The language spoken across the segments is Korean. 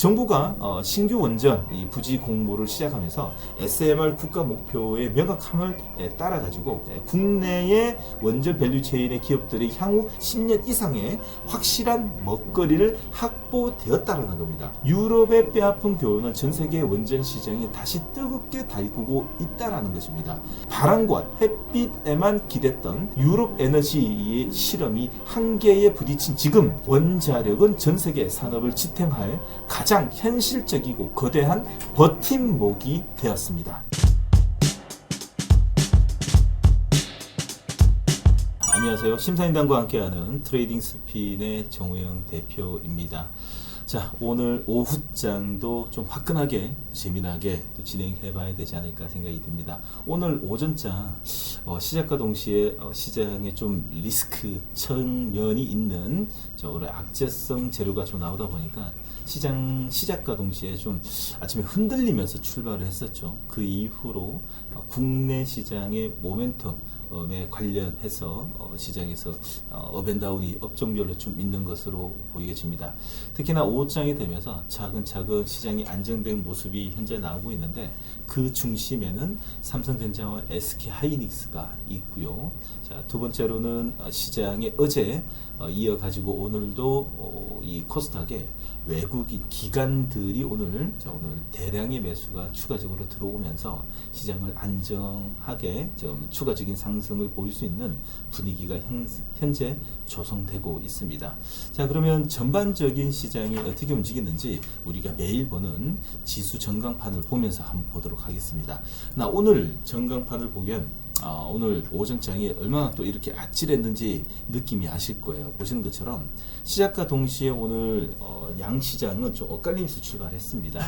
정부가 신규 원전 이 부지 공모를 시작하면서 SMR 국가 목표의 명확함을 따라 가지고 국내의 원전 밸류 체인의 기업들이 향후 10년 이상의 확실한 먹거리를 확보되었다라는 겁니다. 유럽의 뼈아픈 교훈은 전 세계 원전 시장이 다시 뜨겁게 달구고 있다라는 것입니다. 바람과 햇빛에만 기댔던 유럽 에너지의 실험이 한계에 부딪힌 지금 원자력은 전 세계 산업을 지탱할 가장 현실적이고 거대한 버팀목이 되었습니다. 안녕하세요. 심사인단과 함께하는 트레이딩 스핀의 정우영 대표입니다. 자, 오늘 오후장도 좀 화끈하게 재미나게 또 진행해 봐야 되지 않을까 생각이 듭니다. 오늘 오전장 시작과 동시에 시장에 좀 리스크 측면이 있는 오늘 악재성 재료가 좀 나오다 보니까 시작과 동시에 좀 아침에 흔들리면서 출발을 했었죠. 그 이후로 국내 시장의 모멘텀에 관련해서 시장에서 업앤다운이 업종별로 좀 있는 것으로 보이겠습니다. 특히나 오후장이 되면서 차근차근 시장이 안정된 모습이 현재 나오고 있는데 그 중심에는 삼성전자와 SK하이닉스가 있고요. 자, 두 번째로는 시장에 어제 이어가지고 오늘도 이 코스닥에 외국인 기관들이 오늘 대량의 매수가 추가적으로 들어오면서 시장을 안정하게 좀 추가적인 상승을 보일 수 있는 분위기가 현재 조성되고 있습니다. 자, 그러면 전반적인 시장이 어떻게 움직이는지 우리가 매일 보는 지수 전광판을 보면서 한번 보도록 하겠습니다. 나 오늘 전광판을 보면 오늘 오전장이 얼마나 또 이렇게 아찔했는지 느낌이 아실 거예요. 보시는 것처럼 시작과 동시에 오늘 양시장은 좀 엇갈리면서 출발했습니다.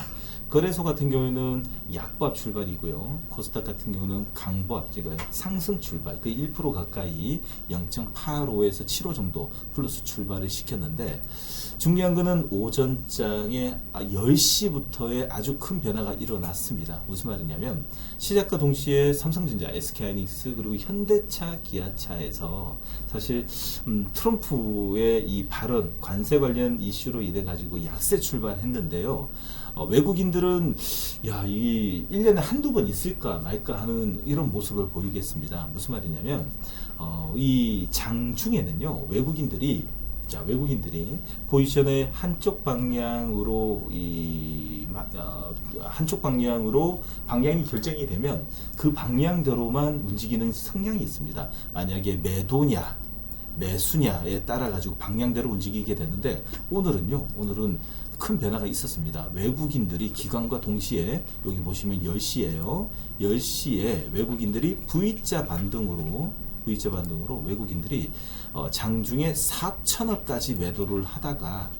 거래소 같은 경우에는 약보합 출발이고요. 코스닥 같은 경우는 강보합, 즉 상승 출발, 그 1% 가까이 0.85에서 75 정도 플러스 출발을 시켰는데 중요한 거는 오전장에 10시부터의 아주 큰 변화가 일어났습니다. 무슨 말이냐면 시작과 동시에 삼성전자, SK하이닉스 그리고 현대차, 기아차에서 사실 트럼프의 이 발언, 관세 관련 이슈로 인해 가지고 약세 출발했는데요. 외국인들은 이 1년에 한두 번 있을까 말까 하는 이런 모습을 보이겠습니다. 무슨 말이냐면 이 장중에는요 외국인들이 포지션의 한쪽 방향으로 방향이 결정이 되면 그 방향대로만 움직이는 성향이 있습니다. 만약에 매도냐 매수냐에 따라 가지고 방향대로 움직이게 되는데 오늘은 큰 변화가 있었습니다. 외국인들이 기관과 동시에 여기 보시면 10시에요. 10시에 외국인들이 V자 반등으로 외국인들이 장중에 4천억까지 매도를 하다가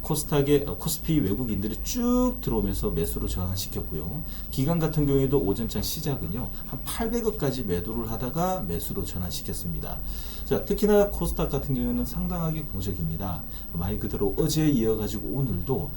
코스피 외국인들이 쭉 들어오면서 매수로 전환시켰고요. 기관 같은 경우에도 오전장 시작은요 한 800억까지 매도를 하다가 매수로 전환시켰습니다. 자, 특히나 코스닥 같은 경우에는 상당하게 공적입니다. 말 그대로 어제 이어가지고 오늘도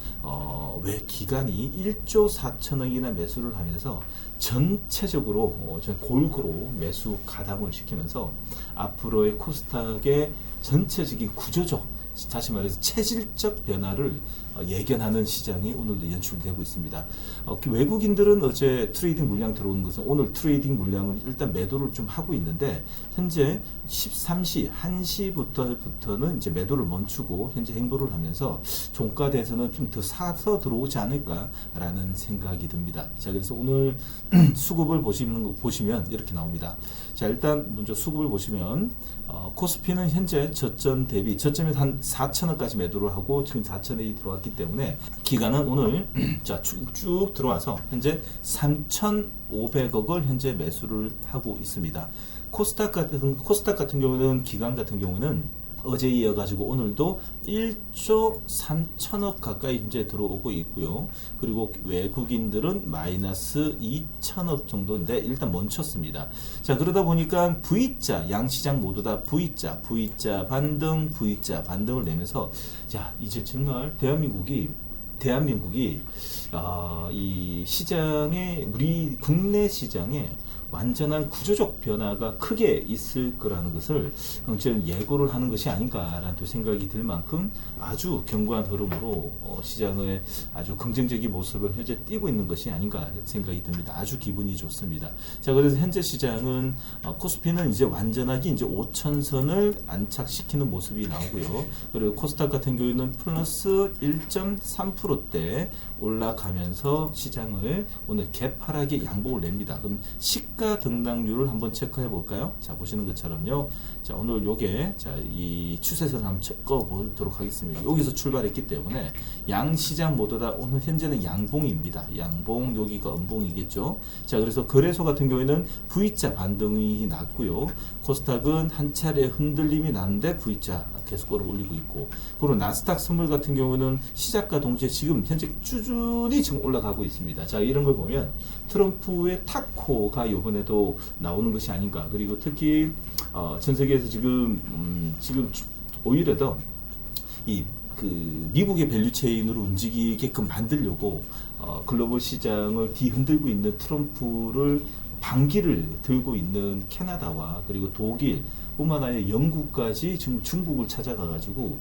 왜 기관이 1조 4천억이나 매수를 하면서 전체적으로 골고루 매수 가담을 시키면서 앞으로의 코스닥의 전체적인 구조적, 다시 말해서 체질적 변화를 예견하는 시장이 오늘도 연출되고 있습니다. 외국인들은 어제 트레이딩 물량 들어오는 것은 오늘 트레이딩 물량은 일단 매도를 좀 하고 있는데 현재 13시, 1시부터는 이제 매도를 멈추고 현재 행보를 하면서 종가대에서는 좀 더 사서 들어오지 않을까라는 생각이 듭니다. 자, 그래서 오늘 수급을 보시면 이렇게 나옵니다. 자, 일단 먼저 수급을 보시면 코스피는 현재 저점에서 한 4천원까지 매도를 하고 지금 4천원이 들어왔기 때문에 기간은 오늘 자, 쭉 들어와서 현재 3,500억을 현재 매수를 하고 있습니다. 코스닥 같은 경우는 기간 같은 경우는 어제 이어가지고 오늘도 1조 3천억 가까이 이제 들어오고 있고요. 그리고 외국인들은 마이너스 2천억 정도인데 일단 멈췄습니다. 자, 그러다 보니까 V자, 양시장 모두 다 V자 반등을 내면서 자, 이제 정말 대한민국이 이 시장에 우리 국내 시장에 완전한 구조적 변화가 크게 있을 거라는 것을 저는 예고를 하는 것이 아닌가라는 또 생각이 들 만큼 아주 견고한 흐름으로 시장의 아주 긍정적인 모습을 현재 띄고 있는 것이 아닌가 생각이 듭니다. 아주 기분이 좋습니다. 자, 그래서 현재 시장은 코스피는 이제 완전하게 이제 5천선을 안착시키는 모습이 나오고요. 그리고 코스닥 같은 경우에는 플러스 1.3%대 올라가면서 시장을 오늘 개파랗게 양봉을 냅니다. 그럼 시가 등락률을 한번 체크해 볼까요? 자, 보시는 것처럼요. 자, 오늘 요게 이 추세선 한번 찍어 보도록 하겠습니다. 여기서 출발했기 때문에 양 시장 모두 다 오늘 현재는 양봉입니다. 양봉, 여기가 음봉이겠죠. 자, 그래서 거래소 같은 경우에는 V자 반등이 났고요. 코스닥은 한 차례 흔들림이 났는데 V자 계속 끌어올리고 있고, 그리고 나스닥 선물 같은 경우는 시작과 동시에 지금 현재 꾸준히 지금 올라가고 있습니다. 자, 이런 걸 보면 트럼프의 타코가 이번에도 나오는 것이 아닌가. 그리고 특히 전 세계에서 지금 오히려 더 미국의 밸류체인으로 움직이게끔 만들려고 글로벌 시장을 뒤흔들고 있는 트럼프를 반기를 들고 있는 캐나다와 그리고 독일 뿐만 아니라 영국까지 지금 중국을 찾아가가지고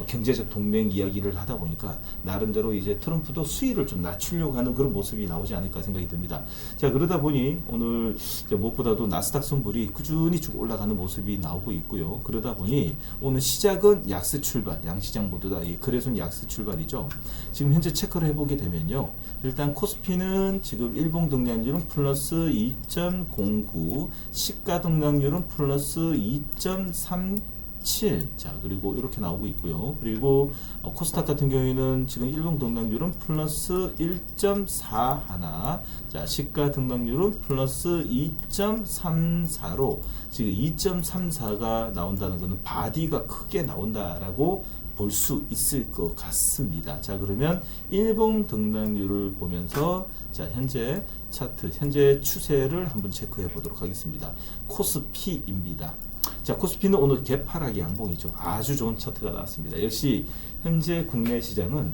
경제적 동맹 이야기를 하다 보니까 나름대로 이제 트럼프도 수위를 좀 낮추려고 하는 그런 모습이 나오지 않을까 생각이 듭니다. 자, 그러다 보니 오늘 무엇보다도 나스닥 선물이 꾸준히 쭉 올라가는 모습이 나오고 있고요. 그러다 보니 오늘 시작은 약세 출발, 양시장 모두 다 거래소는 약세 출발이죠. 지금 현재 체크를 해보게 되면요. 일단 코스피는 지금 일봉 등락률은 플러스 2.09, 시가 등락률은 플러스 2.37. 자, 그리고 이렇게 나오고 있고요. 그리고 코스닥 같은 경우에는 지금 일봉 등락률은 플러스 1.41. 자, 시가 등락률은 플러스 2.34로 지금 2.34가 나온다는 것은 바디가 크게 나온다라고 볼 수 있을 것 같습니다. 자, 그러면 일봉 등락률을 보면서 자, 현재 차트, 현재 추세를 한번 체크해 보도록 하겠습니다. 코스피입니다. 자, 코스피는 오늘 개파랗게 양봉이죠. 아주 좋은 차트가 나왔습니다. 역시 현재 국내 시장은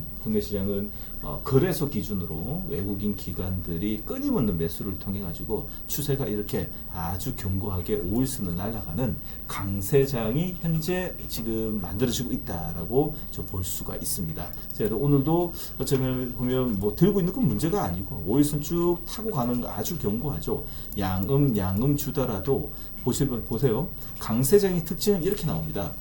거래소 기준으로 외국인 기관들이 끊임없는 매수를 통해 가지고 추세가 이렇게 아주 견고하게 5일선을 날아가는 강세장이 현재 지금 만들어지고 있다라고 좀 볼 수가 있습니다. 그래서 오늘도 어쩌면 보면 뭐 들고 있는 건 문제가 아니고 5일선 쭉 타고 가는 거 아주 견고하죠. 양음 주더라도 보세요. 강세장의 특징은 이렇게 나옵니다.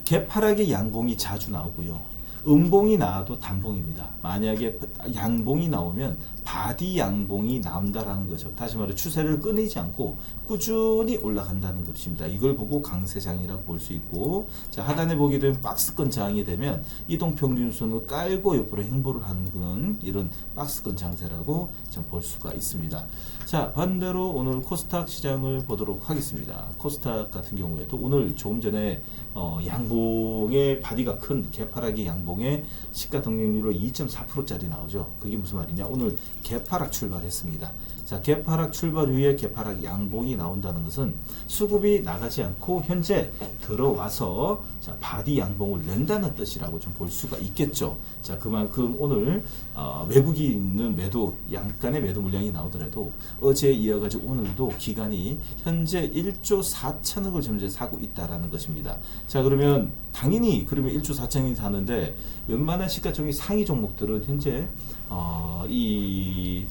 개파랗게 양봉이 자주 나오고요. 음봉이 나와도 단봉입니다. 만약에 양봉이 나오면 바디 양봉이 나온다라는 거죠. 다시 말해 추세를 끊이지 않고 꾸준히 올라간다는 것입니다. 이걸 보고 강세장이라고 볼 수 있고, 자, 하단에 보게 되면 박스권 장이 되면 이동평균선을 깔고 옆으로 행보를 하는 이런 박스권 장세라고 좀 볼 수가 있습니다. 자, 반대로 오늘 코스닥 시장을 보도록 하겠습니다. 코스닥 같은 경우에도 오늘 조금 전에 양봉의 바디가 큰 개파랗게 양봉의 시가 등락률로 2.4%짜리 나오죠. 그게 무슨 말이냐? 오늘 개파락 출발했습니다. 자, 개파락 출발 후에 개파락 양봉이 나온다는 것은 수급이 나가지 않고 현재 들어와서 자, 바디 양봉을 낸다는 뜻이라고 좀 볼 수가 있겠죠. 자, 그만큼 오늘 외국이 있는 매도, 양간의 매도 물량이 나오더라도 어제 이어가지고 오늘도 기관이 현재 1조 4천억을 현재 사고 있다라는 것입니다. 자, 그러면 당연히 그러면 1조 4천억이 사는데 웬만한 시가총액 상위 종목들은 현재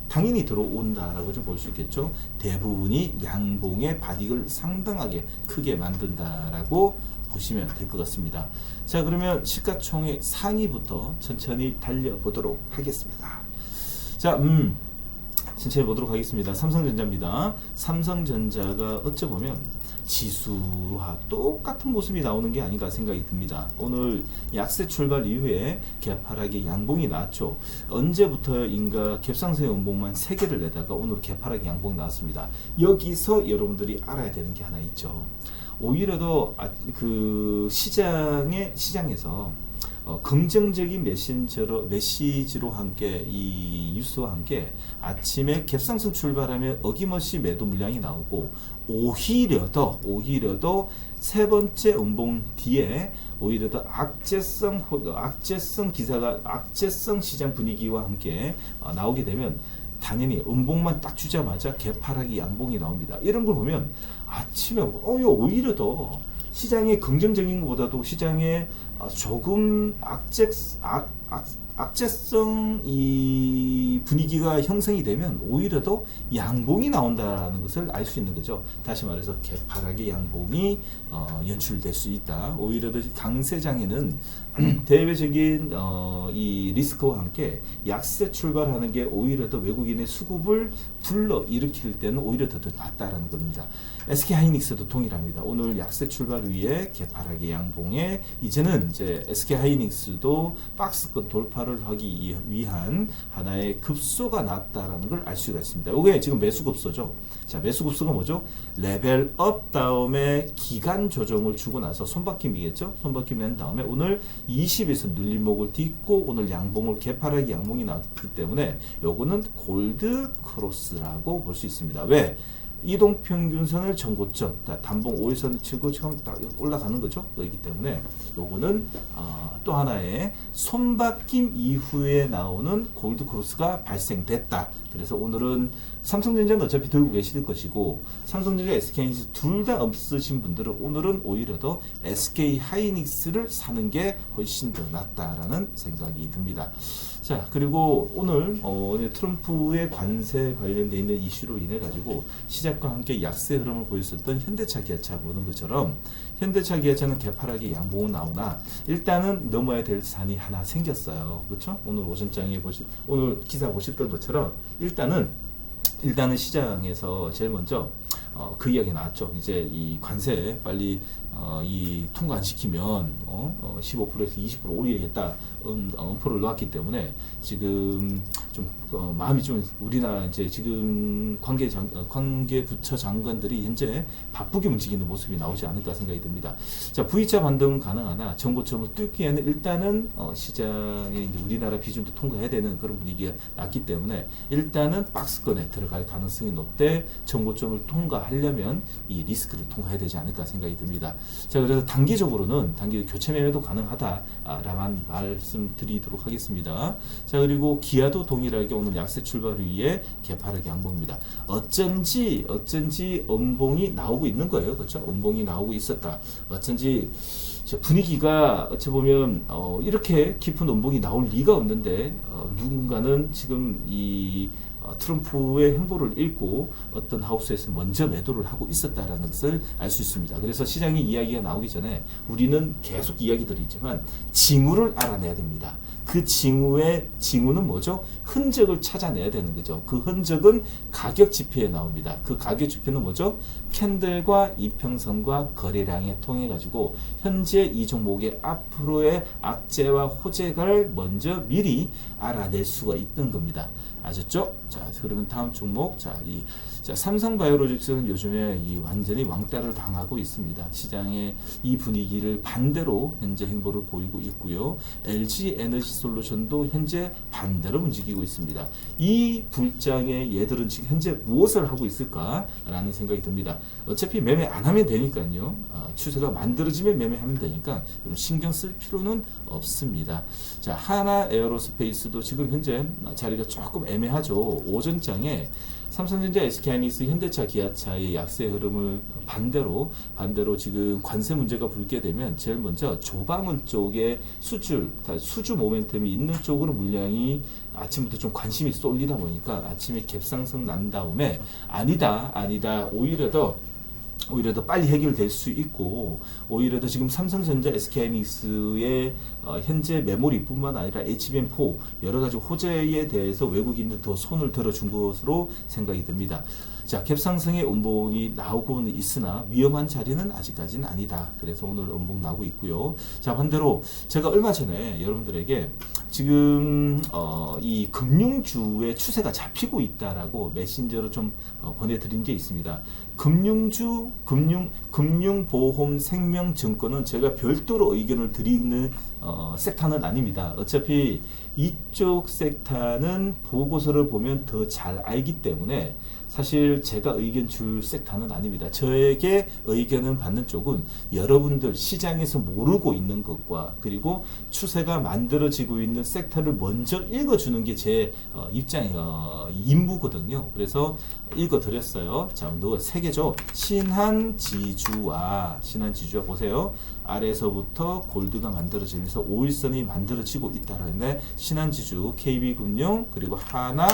당연히 들어온다라고 좀 볼 수 있겠죠. 대부분이 양봉의 바디를 상당하게 크게 만든다라고 보시면 될 것 같습니다. 자, 그러면 시가총액 상위부터 천천히 달려보도록 하겠습니다. 자, 천천히 보도록 하겠습니다. 삼성전자입니다. 삼성전자가 어쩌보면 지수와 똑같은 모습이 나오는 게 아닌가 생각이 듭니다. 오늘 약세 출발 이후에 개파랗게 양봉이 나왔죠. 언제부터인가 갭상승의 음봉만 3개를 내다가 오늘 개파랗게 양봉이 나왔습니다. 여기서 여러분들이 알아야 되는 게 하나 있죠. 오히려 더 시장에서 긍정적인 메시지로 함께 이 뉴스와 함께 아침에 갭상승 출발하면 어김없이 매도 물량이 나오고, 오히려 더 세 번째 음봉 뒤에 오히려 더 악재성 기사가 악재성 시장 분위기와 함께 나오게 되면 당연히 음봉만 딱 주자마자 개파락이 양봉이 나옵니다. 이런 걸 보면 아침에 오히려 더 시장의 긍정적인 것보다도 시장에 조금 악재성 이 분위기가 형성이 되면 오히려 더 양봉이 나온다는 것을 알 수 있는 거죠. 다시 말해서 개파락의 양봉이 연출될 수 있다. 오히려 더 강세장에는 대외적인 이 리스크와 함께 약세 출발하는 게 오히려 더 외국인의 수급을 불러 일으킬 때는 오히려 더 낫다라는 겁니다. SK하이닉스도 동일합니다. 오늘 약세 출발 위에 개파락의 양봉에 이제는 이제 SK하이닉스도 박스권 돌파를 하기 위한 하나의 급소가 났다라는 걸 알 수가 있습니다. 이게 지금 매수 급소죠. 자, 매수 급소가 뭐죠? 레벨업 다음에 기간 조정을 주고 나서 손바뀜이겠죠. 손바뀜이 한 다음에 오늘 20에서 눌림목을 딛고 오늘 양봉을 개파락의 양봉이 나왔기 때문에 요거는 골드 크로스라고 볼 수 있습니다. 왜? 이동평균선을 전고점, 단봉 5일선을 치고 지금 올라가는 거죠. 그렇기 때문에 요거는 또 하나의 손바뀜 이후에 나오는 골드 크로스가 발생됐다. 그래서 오늘은 삼성전자는 어차피 들고 계실 것이고 삼성전자, SK하이닉스 둘 다 없으신 분들은 오늘은 오히려 더 SK하이닉스를 사는 게 훨씬 더 낫다라는 생각이 듭니다. 자, 그리고 오늘 트럼프의 관세 관련돼 있는 이슈로 인해 가지고 시작과 함께 약세 흐름을 보였었던 현대차, 기아차 보는 것처럼 현대차, 기아차는 개파락의 양봉은 나오나 일단은 넘어야 될 산이 하나 생겼어요. 그렇죠? 오늘 오전장에 오늘 기사 보셨던 것처럼 일단은 시장에서 제일 먼저 그 이야기 나왔죠. 이제 이 관세 빨리 이 통과 안 시키면 15%에서 20% 올리겠다 엄포를 놓았기 때문에 지금 좀 마음이 좀 우리나라 이제 지금 관계 부처 장관들이 현재 바쁘게 움직이는 모습이 나오지 않을까 생각이 듭니다. 자, V자 반등은 가능하나 전고점을 뚫기에는 일단은 시장에 이제 우리나라 비준도 통과해야 되는 그런 분위기가 났기 때문에 일단은 박스권에 들어갈 가능성이 높되 전고점을 통과하려면 이 리스크를 통과해야 되지 않을까 생각이 듭니다. 자, 그래서 단기적으로는 교체 매매도 가능하다라만 말씀드리도록 하겠습니다. 자, 그리고 기아도 동일하게 오늘 약세 출발 위에 개파락 양봉입니다. 어쩐지 음봉이 나오고 있는 거예요. 그렇죠? 음봉이 나오고 있었다. 어쩐지 분위기가 어찌 보면 이렇게 깊은 음봉이 나올 리가 없는데 누군가는 지금 이 트럼프의 행보를 읽고 어떤 하우스에서 먼저 매도를 하고 있었다라는 것을 알 수 있습니다. 그래서 시장의 이야기가 나오기 전에 우리는 계속 이야기들이 있지만 징후를 알아내야 됩니다. 그 징후는 뭐죠? 흔적을 찾아내야 되는 거죠. 그 흔적은 가격 지표에 나옵니다. 그 가격 지표는 뭐죠? 캔들과 이평선과 거래량에 통해 가지고 현재 이 종목의 앞으로의 악재와 호재를 먼저 미리 알아낼 수가 있는 겁니다. 아셨죠? 자, 그러면 다음 종목, 삼성바이오로직스는 요즘에 완전히 왕따를 당하고 있습니다. 시장의 이 분위기를 반대로 현재 행보를 보이고 있고요. LG에너지솔루션도 현재 반대로 움직이고 있습니다. 이 불장의 얘들은 지금 현재 무엇을 하고 있을까라는 생각이 듭니다. 어차피 매매 안 하면 되니까요. 추세가 만들어지면 매매하면 되니까 신경 쓸 필요는 없습니다. 자, 하나 에어로스페이스도 지금 현재 자리가 조금 애매하죠. 오전장에 삼성전자, SK하이닉스, 현대차, 기아차의 약세 흐름을 반대로 지금 관세 문제가 불게 되면 제일 먼저 조방은 쪽에 수주 모멘텀이 있는 쪽으로 물량이 아침부터 좀 관심이 쏠리다 보니까 아침에 갭상승 난 다음에 아니다 오히려 더 빨리 해결될 수 있고 오히려 더 지금 삼성전자, SK하이닉스의 현재 메모리뿐만 아니라 HBM4 여러 가지 호재에 대해서 외국인들 더 손을 들어준 것으로 생각이 됩니다. 자, 갭상승의 음봉이 나오고는 있으나 위험한 자리는 아직까지는 아니다. 그래서 오늘 음봉 나오고 있고요. 자, 반대로 제가 얼마 전에 여러분들에게 지금 이 금융주의 추세가 잡히고 있다라고 메신저로 좀 보내드린 게 있습니다. 금융주, 금융보험, 생명증권은 제가 별도로 의견을 드리는 섹터는 아닙니다. 어차피 이쪽 섹터는 보고서를 보면 더 잘 알기 때문에 사실 제가 의견 줄 섹터는 아닙니다. 저에게 의견을 받는 쪽은 여러분들 시장에서 모르고 있는 것과 그리고 추세가 만들어지고 있는 섹터를 먼저 읽어주는 게 제 임무거든요. 그래서 읽어드렸어요. 자, 세 개죠. 신한지주와 보세요. 아래서부터 골드가 만들어지면서 5일선이 만들어지고 있다라는데 신한지주, KB금융, 그리고 하나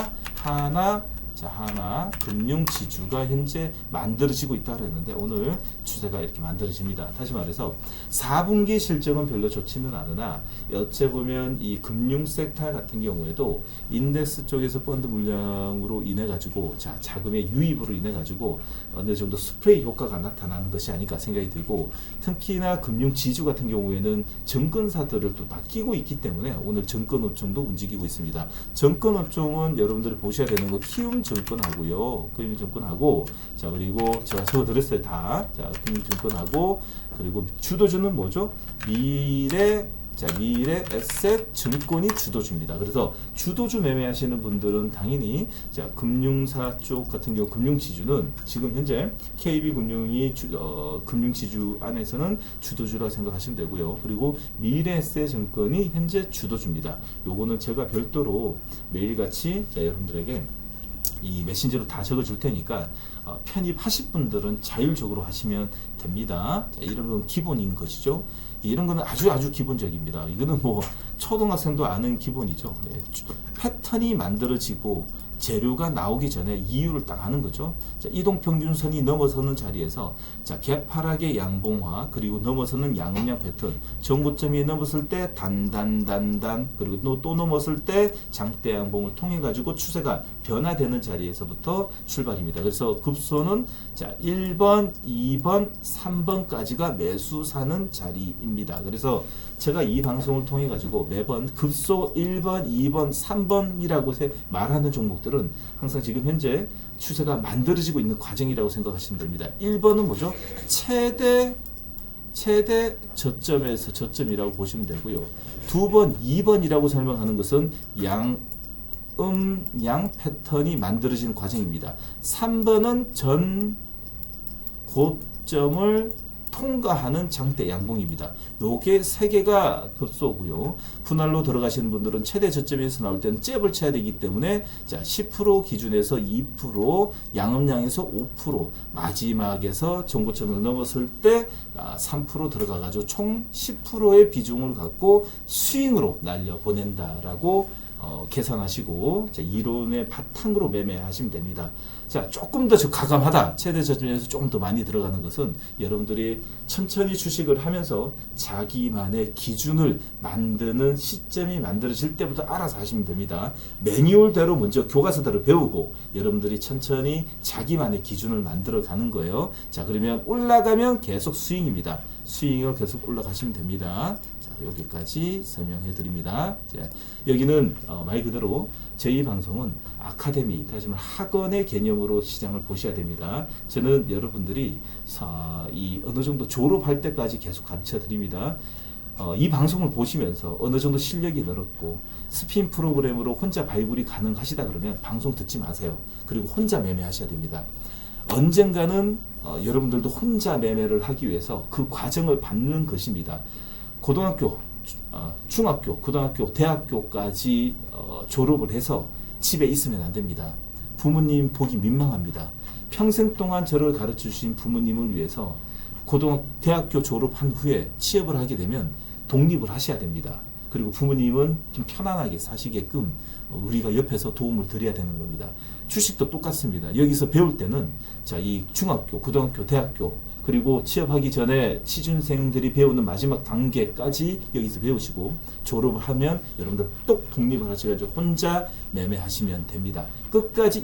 금융지주가 현재 만들어지고 있다고 했는데 오늘 추세가 이렇게 만들어집니다. 다시 말해서 4분기 실적은 별로 좋지는 않으나 어째 보면 이 금융 섹터 같은 경우에도 인덱스 쪽에서 펀드 물량으로 인해 가지고 자금의 유입으로 인해 가지고 어느 정도 스프레이 효과가 나타나는 것이 아닐까 생각이 들고, 특히나 금융지주 같은 경우에는 정권사들을 또 다 끼고 있기 때문에 오늘 정권업종도 움직이고 있습니다. 정권업종은 여러분들이 보셔야 되는 거 키움증권하고요. 키움증권하고, 자, 그리고 제가 적어드렸어요. 다. 자, 키움증권하고, 그리고 주도주는 뭐죠? 미래에셋 증권이 주도주입니다. 그래서 주도주 매매하시는 분들은 당연히 금융사 쪽 같은 경우 금융지주는 지금 현재 KB금융이 금융지주 안에서는 주도주라고 생각하시면 되고요. 그리고 미래에셋 증권이 현재 주도주입니다. 요거는 제가 별도로 매일같이 여러분들에게 이 메신저로 다 적어줄 테니까 편입하실 분들은 자율적으로 하시면 됩니다. 자, 이런 건 기본인 것이죠. 이런 거는 아주 기본적입니다. 이거는 뭐 초등학생도 아는 기본이죠. 네. 패턴이 만들어지고 재료가 나오기 전에 이유를 딱 아는 거죠. 자, 이동평균선이 넘어서는 자리에서 개파락의 양봉화, 그리고 넘어서는 양음양 패턴, 정고점이 넘었을 때 단단, 그리고 또 넘었을 때 장대 양봉을 통해 가지고 추세가 변화되는 자리에서부터 출발입니다. 그래서 급소는 1번, 2번, 3번까지가 매수 사는 자리입니다. 그래서 제가 이 방송을 통해 가지고 매번 급소 1번, 2번, 3번이라고 말하는 종목들은 항상 지금 현재 추세가 만들어지고 있는 과정이라고 생각하시면 됩니다. 1번은 뭐죠? 최대 저점에서 저점이라고 보시면 되고요. 2번, 2번이라고 설명하는 것은 양 패턴이 만들어지는 과정입니다. 3번은 전 고점을 통과하는 장대 양봉입니다. 요게 세 개가 급소고요. 분할로 들어가시는 분들은 최대 저점에서 나올 때는 잽을 쳐야 되기 때문에 10% 기준에서 2%, 양음량에서 5%, 마지막에서 정고점을 넘었을 때 3% 들어가 가지고 총 10%의 비중을 갖고 스윙으로 날려 보낸다라고 계산하시고 이론의 바탕으로 매매하시면 됩니다. 자, 조금 더 가감하다, 최대 저점에서 조금 더 많이 들어가는 것은 여러분들이 천천히 주식을 하면서 자기만의 기준을 만드는 시점이 만들어질 때부터 알아서 하시면 됩니다. 매뉴얼대로 먼저 교과서대로 배우고 여러분들이 천천히 자기만의 기준을 만들어 가는 거예요. 자, 그러면 올라가면 계속 스윙입니다. 스윙을 계속 올라가시면 됩니다. 자, 여기까지 설명해 드립니다. 자, 여기는 말 그대로 저희 방송은 아카데미, 다시 말해 학원의 개념으로 시장을 보셔야 됩니다. 저는 여러분들이 어느 정도 졸업할 때까지 계속 가르쳐 드립니다. 이 방송을 보시면서 어느 정도 실력이 늘었고 스핀 프로그램으로 혼자 발굴이 가능하시다 그러면 방송 듣지 마세요. 그리고 혼자 매매하셔야 됩니다. 언젠가는 여러분들도 혼자 매매를 하기 위해서 그 과정을 받는 것입니다. 고등학교, 중학교, 고등학교, 대학교까지 졸업을 해서 집에 있으면 안 됩니다. 부모님 보기 민망합니다. 평생 동안 저를 가르쳐 주신 부모님을 위해서 대학교 졸업한 후에 취업을 하게 되면 독립을 하셔야 됩니다. 그리고 부모님은 좀 편안하게 사시게끔 우리가 옆에서 도움을 드려야 되는 겁니다. 주식도 똑같습니다. 여기서 배울 때는 이 중학교, 고등학교, 대학교, 그리고 취업하기 전에 취준생들이 배우는 마지막 단계까지 여기서 배우시고 졸업을 하면 여러분들 똑 독립을 하셔가지고 혼자 매매하시면 됩니다. 끝까지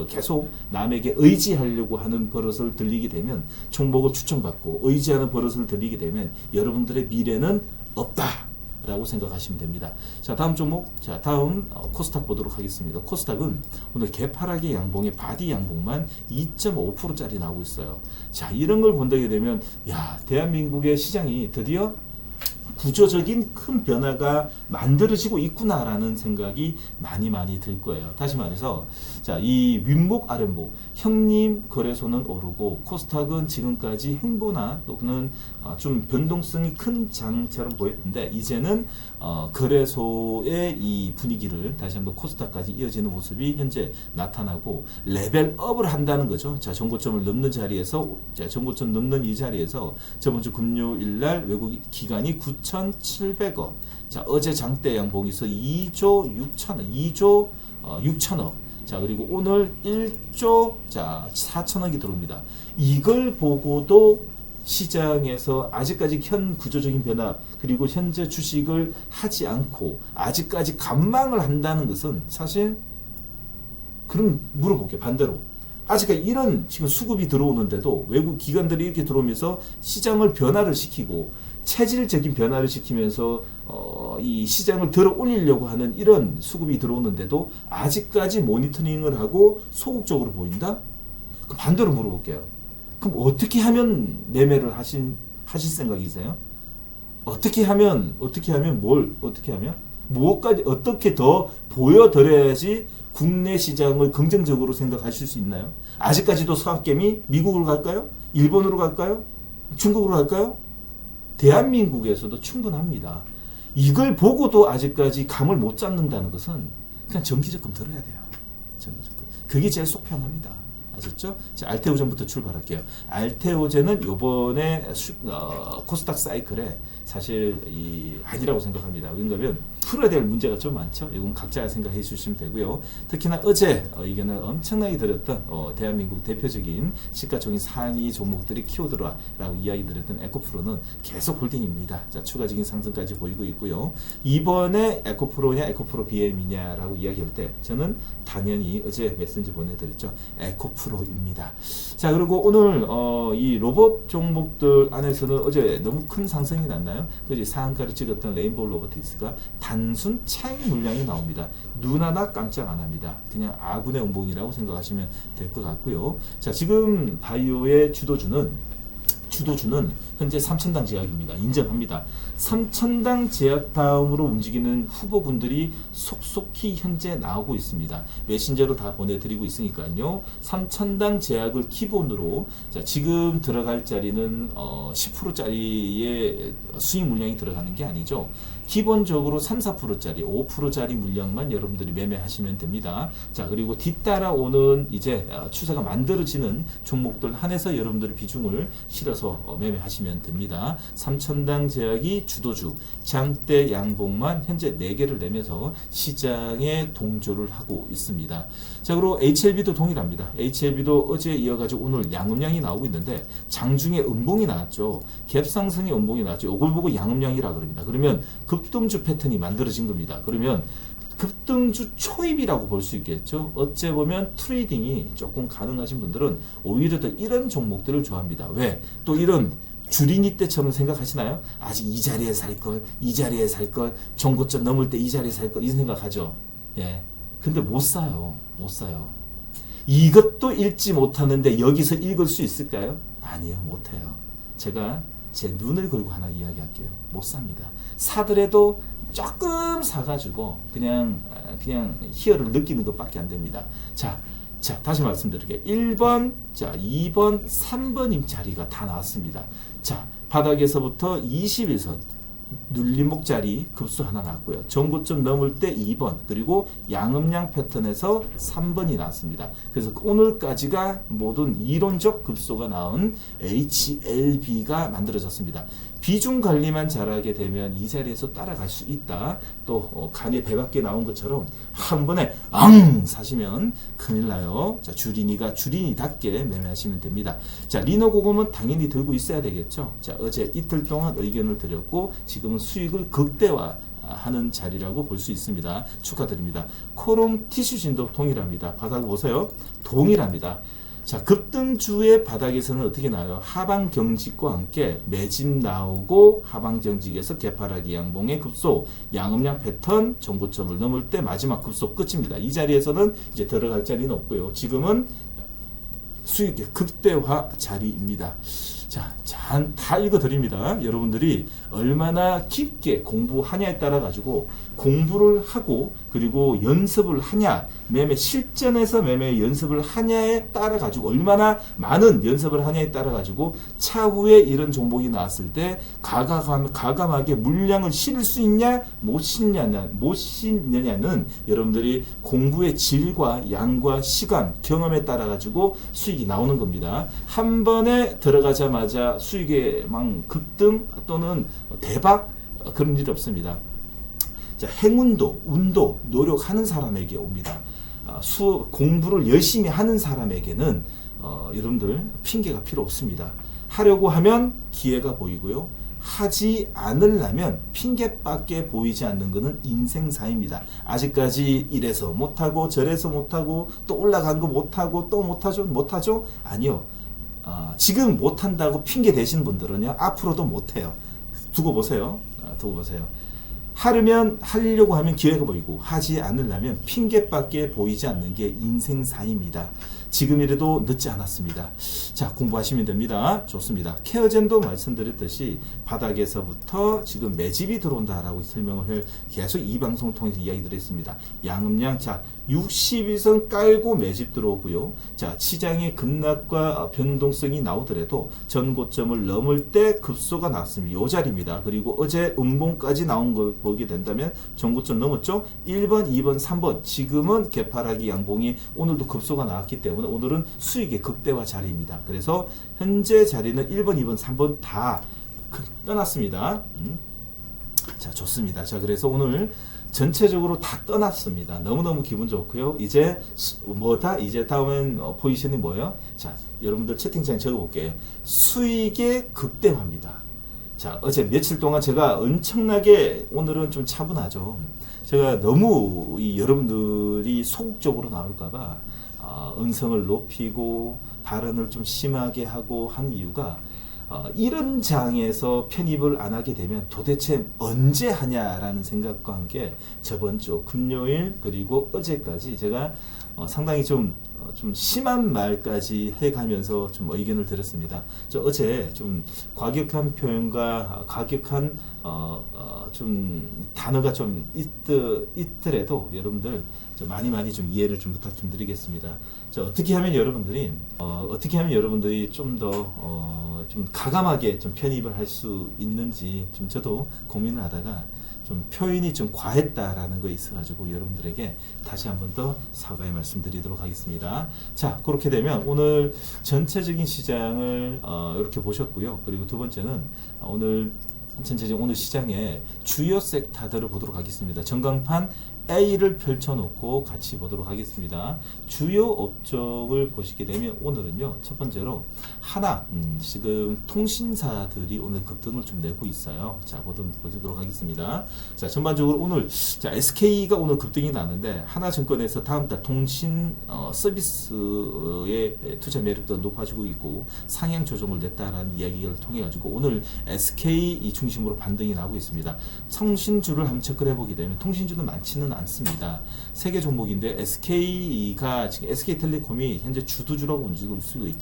계속 남에게 의지하려고 하는 버릇을 들리게 되면, 종목을 추천받고 의지하는 버릇을 들리게 되면 여러분들의 미래는 없다 라고 생각하시면 됩니다. 자, 다음 종목, 다음 코스닥 보도록 하겠습니다. 코스닥은 오늘 개파락의 양봉에 바디 양봉만 2.5%짜리 나오고 있어요. 자, 이런 걸 본다게 되면 대한민국의 시장이 드디어 구조적인 큰 변화가 만들어지고 있구나라는 생각이 많이 들 거예요. 다시 말해서 자, 이 윗목 아랫목 형님 거래소는 오르고 코스닥은 지금까지 행보나 또는 좀 변동성이 큰 장처럼 보였는데 이제는 거래소의 이 분위기를 다시 한번 코스닥까지 이어지는 모습이 현재 나타나고 레벨업을 한다는 거죠. 자, 정고점을 넘는 자리에서 자, 정고점 넘는 이 자리에서 저번 주 금요일 날 외국 기관이 9,700억. 자, 어제 장대 양봉에서 2조 6천억, 2조 6천억. 자, 그리고 오늘 1조 자 4천억이 들어옵니다. 이걸 보고도 시장에서 아직까지 현 구조적인 변화 그리고 현재 주식을 하지 않고 아직까지 관망을 한다는 것은 사실 그럼 물어볼게요. 반대로 아직까지 이런 지금 수급이 들어오는데도 외국 기관들이 이렇게 들어오면서 시장을 변화를 시키고 체질적인 변화를 시키면서 이 시장을 들어 올리려고 하는 이런 수급이 들어오는데도 아직까지 모니터링을 하고 소극적으로 보인다? 그럼 반대로 물어볼게요. 그럼 어떻게 하면 매매를 하실 생각이세요? 어떻게 하면 무엇까지 어떻게 더 보여드려야지 국내 시장을 긍정적으로 생각하실 수 있나요? 아직까지도 서학개미 미국으로 갈까요? 일본으로 갈까요? 중국으로 갈까요? 대한민국에서도 충분합니다. 이걸 보고도 아직까지 감을 못 잡는다는 것은 그냥 정기적금 들어야 돼요. 정기적금. 그게 제일 속 편합니다. 아셨죠? 자, 알테오젠부터 출발할게요. 알테오젠은 요번에 코스닥 사이클에 사실 아니라고 생각합니다. 왜냐하면 풀어야 될 문제가 좀 많죠. 이건 각자 생각해 주시면 되고요. 특히나 어제 의견을 엄청나게 드렸던 대한민국 대표적인 시가총액 상위 종목들이 키워드라라고 이야기 드렸던 에코프로는 계속 홀딩입니다. 자, 추가적인 상승까지 보이고 있고요. 이번에 에코프로냐 에코프로 BM이냐라고 이야기할 때 저는 당연히 어제 메시지 보내드렸죠. 에코프로입니다. 자, 그리고 오늘 이 로봇 종목들 안에서는 어제 너무 큰 상승이 났나요? 그지 상한가를 찍었던 레인보우 로보틱스가 단순 차익 물량이 나옵니다. 눈 하나 깜짝 안 합니다. 그냥 아군의 운봉이라고 생각하시면 될 것 같고요. 자, 지금 바이오의 주도주는 현재 3,000당 제약입니다. 인정합니다. 3,000당 제약 다음으로 움직이는 후보군들이 속속히 현재 나오고 있습니다. 메신저로 다 보내드리고 있으니까요. 3,000당 제약을 기본으로 자, 지금 들어갈 자리는 10%짜리의 수익 물량이 들어가는 게 아니죠. 기본적으로 3, 4%짜리, 5%짜리 물량만 여러분들이 매매하시면 됩니다. 자, 그리고 뒤따라오는 이제 추세가 만들어지는 종목들 한해서 여러분들의 비중을 실어서 매매하시면 됩니다. 3,000당 제약이 주도주, 장대 양봉만 현재 4개를 내면서 시장에 동조를 하고 있습니다. 자, 그리고 HLB도 동일합니다. HLB도 어제 이어가지고 오늘 양음량이 나오고 있는데 장중에 음봉이 나왔죠. 갭상승의 음봉이 나왔죠. 이걸 보고 양음량이라 그럽니다. 그러면 급등주 패턴이 만들어진 겁니다. 그러면 급등주 초입이라고 볼 수 있겠죠. 어째 보면 트레이딩이 조금 가능하신 분들은 오히려 더 이런 종목들을 좋아합니다. 왜? 또 이런 주린이 때처럼 생각하시나요? 아직 이 자리에 살걸, 이 자리에 살걸, 정고점 넘을 때 이 자리에 살걸, 이 생각하죠. 예. 근데 못 사요. 이것도 읽지 못하는데 여기서 읽을 수 있을까요? 아니요, 못해요. 제가 제 눈을 걸고 하나 이야기할게요. 못 삽니다. 사더라도 조금 사가지고 그냥 희열을 느끼는 것밖에 안 됩니다. 자, 다시 말씀드릴게요. 1번, 자, 2번, 3번임 자리가 다 나왔습니다. 자, 바닥에서부터 21선 눌림목 자리 급수 하나 나왔고요. 전고점 넘을 때 2번 그리고 양음량 패턴에서 3번이 나왔습니다. 그래서 오늘까지가 모든 이론적 급소가 나온 HLB가 만들어졌습니다. 비중 관리만 잘하게 되면 이 자리에서 따라갈 수 있다. 또 간에 배밖에 나온 것처럼 한 번에 사시면 큰일 나요. 자, 주린이답게 매매하시면 됩니다. 자, 리노고금은 당연히 들고 있어야 되겠죠. 자, 어제 이틀 동안 의견을 드렸고 지금은 수익을 극대화하는 자리라고 볼 수 있습니다. 축하드립니다. 코롬 티슈진도 동일합니다. 바닥 보세요. 동일합니다. 자, 급등주의 바닥에서는 어떻게 나와요? 하방 경직과 함께 매집 나오고 하방 경직에서 개파라기 양봉의 급소, 양음량 패턴, 정고점을 넘을 때 마지막 급소 끝입니다. 이 자리에서는 이제 들어갈 자리는 없고요. 지금은 수익의 극대화 자리입니다. 자, 다 읽어드립니다. 여러분들이 얼마나 깊게 공부하냐에 따라 가지고 공부를 하고 그리고 연습을 하냐, 매매 실전에서 매매 연습을 하냐에 따라 가지고 얼마나 많은 연습을 하냐에 따라 가지고 차후에 이런 종목이 나왔을 때 가감하게 물량을 실을 수 있냐, 못 실느냐는 여러분들이 공부의 질과 양과 시간, 경험에 따라 가지고 수익이 나오는 겁니다. 한 번에 들어가자마자 수익의 급등 또는 대박 그런 일 없습니다. 자, 행운도 운도 노력하는 사람에게 옵니다. 공부를 열심히 하는 사람에게는 여러분들 핑계가 필요 없습니다. 하려고 하면 기회가 보이고요. 하지 않으려면 핑계밖에 보이지 않는 것은 인생사입니다. 아직까지 이래서 못하고 저래서 못하고 또 올라간 거 못하고 또 못하죠? 아니요. 지금 못한다고 핑계 대신 분들은요, 앞으로도 못해요. 두고 보세요. 하려고 하면 기회가 보이고 하지 않으려면 핑계밖에 보이지 않는 게 인생사입니다. 지금이라도 늦지 않았습니다. 자, 공부하시면 됩니다. 좋습니다. 케어젠도 말씀드렸듯이 바닥에서부터 지금 매집이 들어온다라고 설명을 계속 이 방송을 통해서 이야기 드렸습니다. 양음양, 자, 62선 깔고 매집 들어오고요. 자, 시장의 급락과 변동성이 나오더라도 전고점을 넘을 때 급소가 나왔습니다. 이 자리입니다. 그리고 어제 음봉까지 나온 거 보게 된다면 전고점 넘었죠? 1번, 2번, 3번. 지금은 개파락이 양봉이 오늘도 급소가 나왔기 때문에 오늘은 수익의 극대화 자리입니다. 그래서 현재 자리는 1번, 2번, 3번 다 떠났습니다. 자, 좋습니다. 자, 그래서 오늘 전체적으로 다 떠났습니다. 너무너무 기분 좋고요. 이제 이제 다음엔 포지션이 뭐예요? 자, 여러분들 채팅창에 적어볼게요. 수익의 극대화입니다. 자, 어제 며칠 동안 제가 엄청나게, 오늘은 좀 차분하죠. 제가 너무 여러분들이 소극적으로 나올까봐 음성을 높이고 발언을 좀 심하게 하고 한 이유가, 이런 장에서 편입을 안 하게 되면 도대체 언제 하냐라는 생각과 함께 저번 주 금요일 그리고 어제까지 제가 상당히 좀 심한 말까지 해가면서 좀 의견을 드렸습니다. 어제 좀 과격한 표현과 과격한 좀 단어가 좀 있더라도 여러분들 좀 많이 좀 이해를 좀 부탁 좀 드리겠습니다. 어떻게 하면 여러분들이 좀 더 좀 가감하게 좀 편입을 할 수 있는지 좀 저도 고민을 하다가 좀 표현이 좀 과했다라는 거에 있어가지고 여러분들에게 다시 한 번 더 사과의 말씀드리도록 하겠습니다. 자, 그렇게 되면 오늘 전체적인 시장을 이렇게 보셨고요. 그리고 두 번째는 오늘 시장의 주요 섹터들을 보도록 하겠습니다. 전광판 A를 펼쳐놓고 같이 보도록 하겠습니다. 주요 업종을 보시게 되면 오늘은요, 첫 번째로 하나, 지금 통신사들이 오늘 급등을 좀 내고 있어요. 자, 보도록 하겠습니다. 자, 전반적으로 오늘, 자, SK가 오늘 급등이 나는데, 하나증권에서 다음 달 통신 서비스의 투자 매력도 높아지고 있고, 상향 조정을 냈다라는 이야기를 통해가지고, 오늘 SK 중심으로 반등이 나오고 있습니다. 통신주를 한번 체크를 해보게 되면, 통신주는 많지는 않습니다. 세 개 종목인데 SK가 지금 SK텔레콤이 현재 주도주라고 움직이고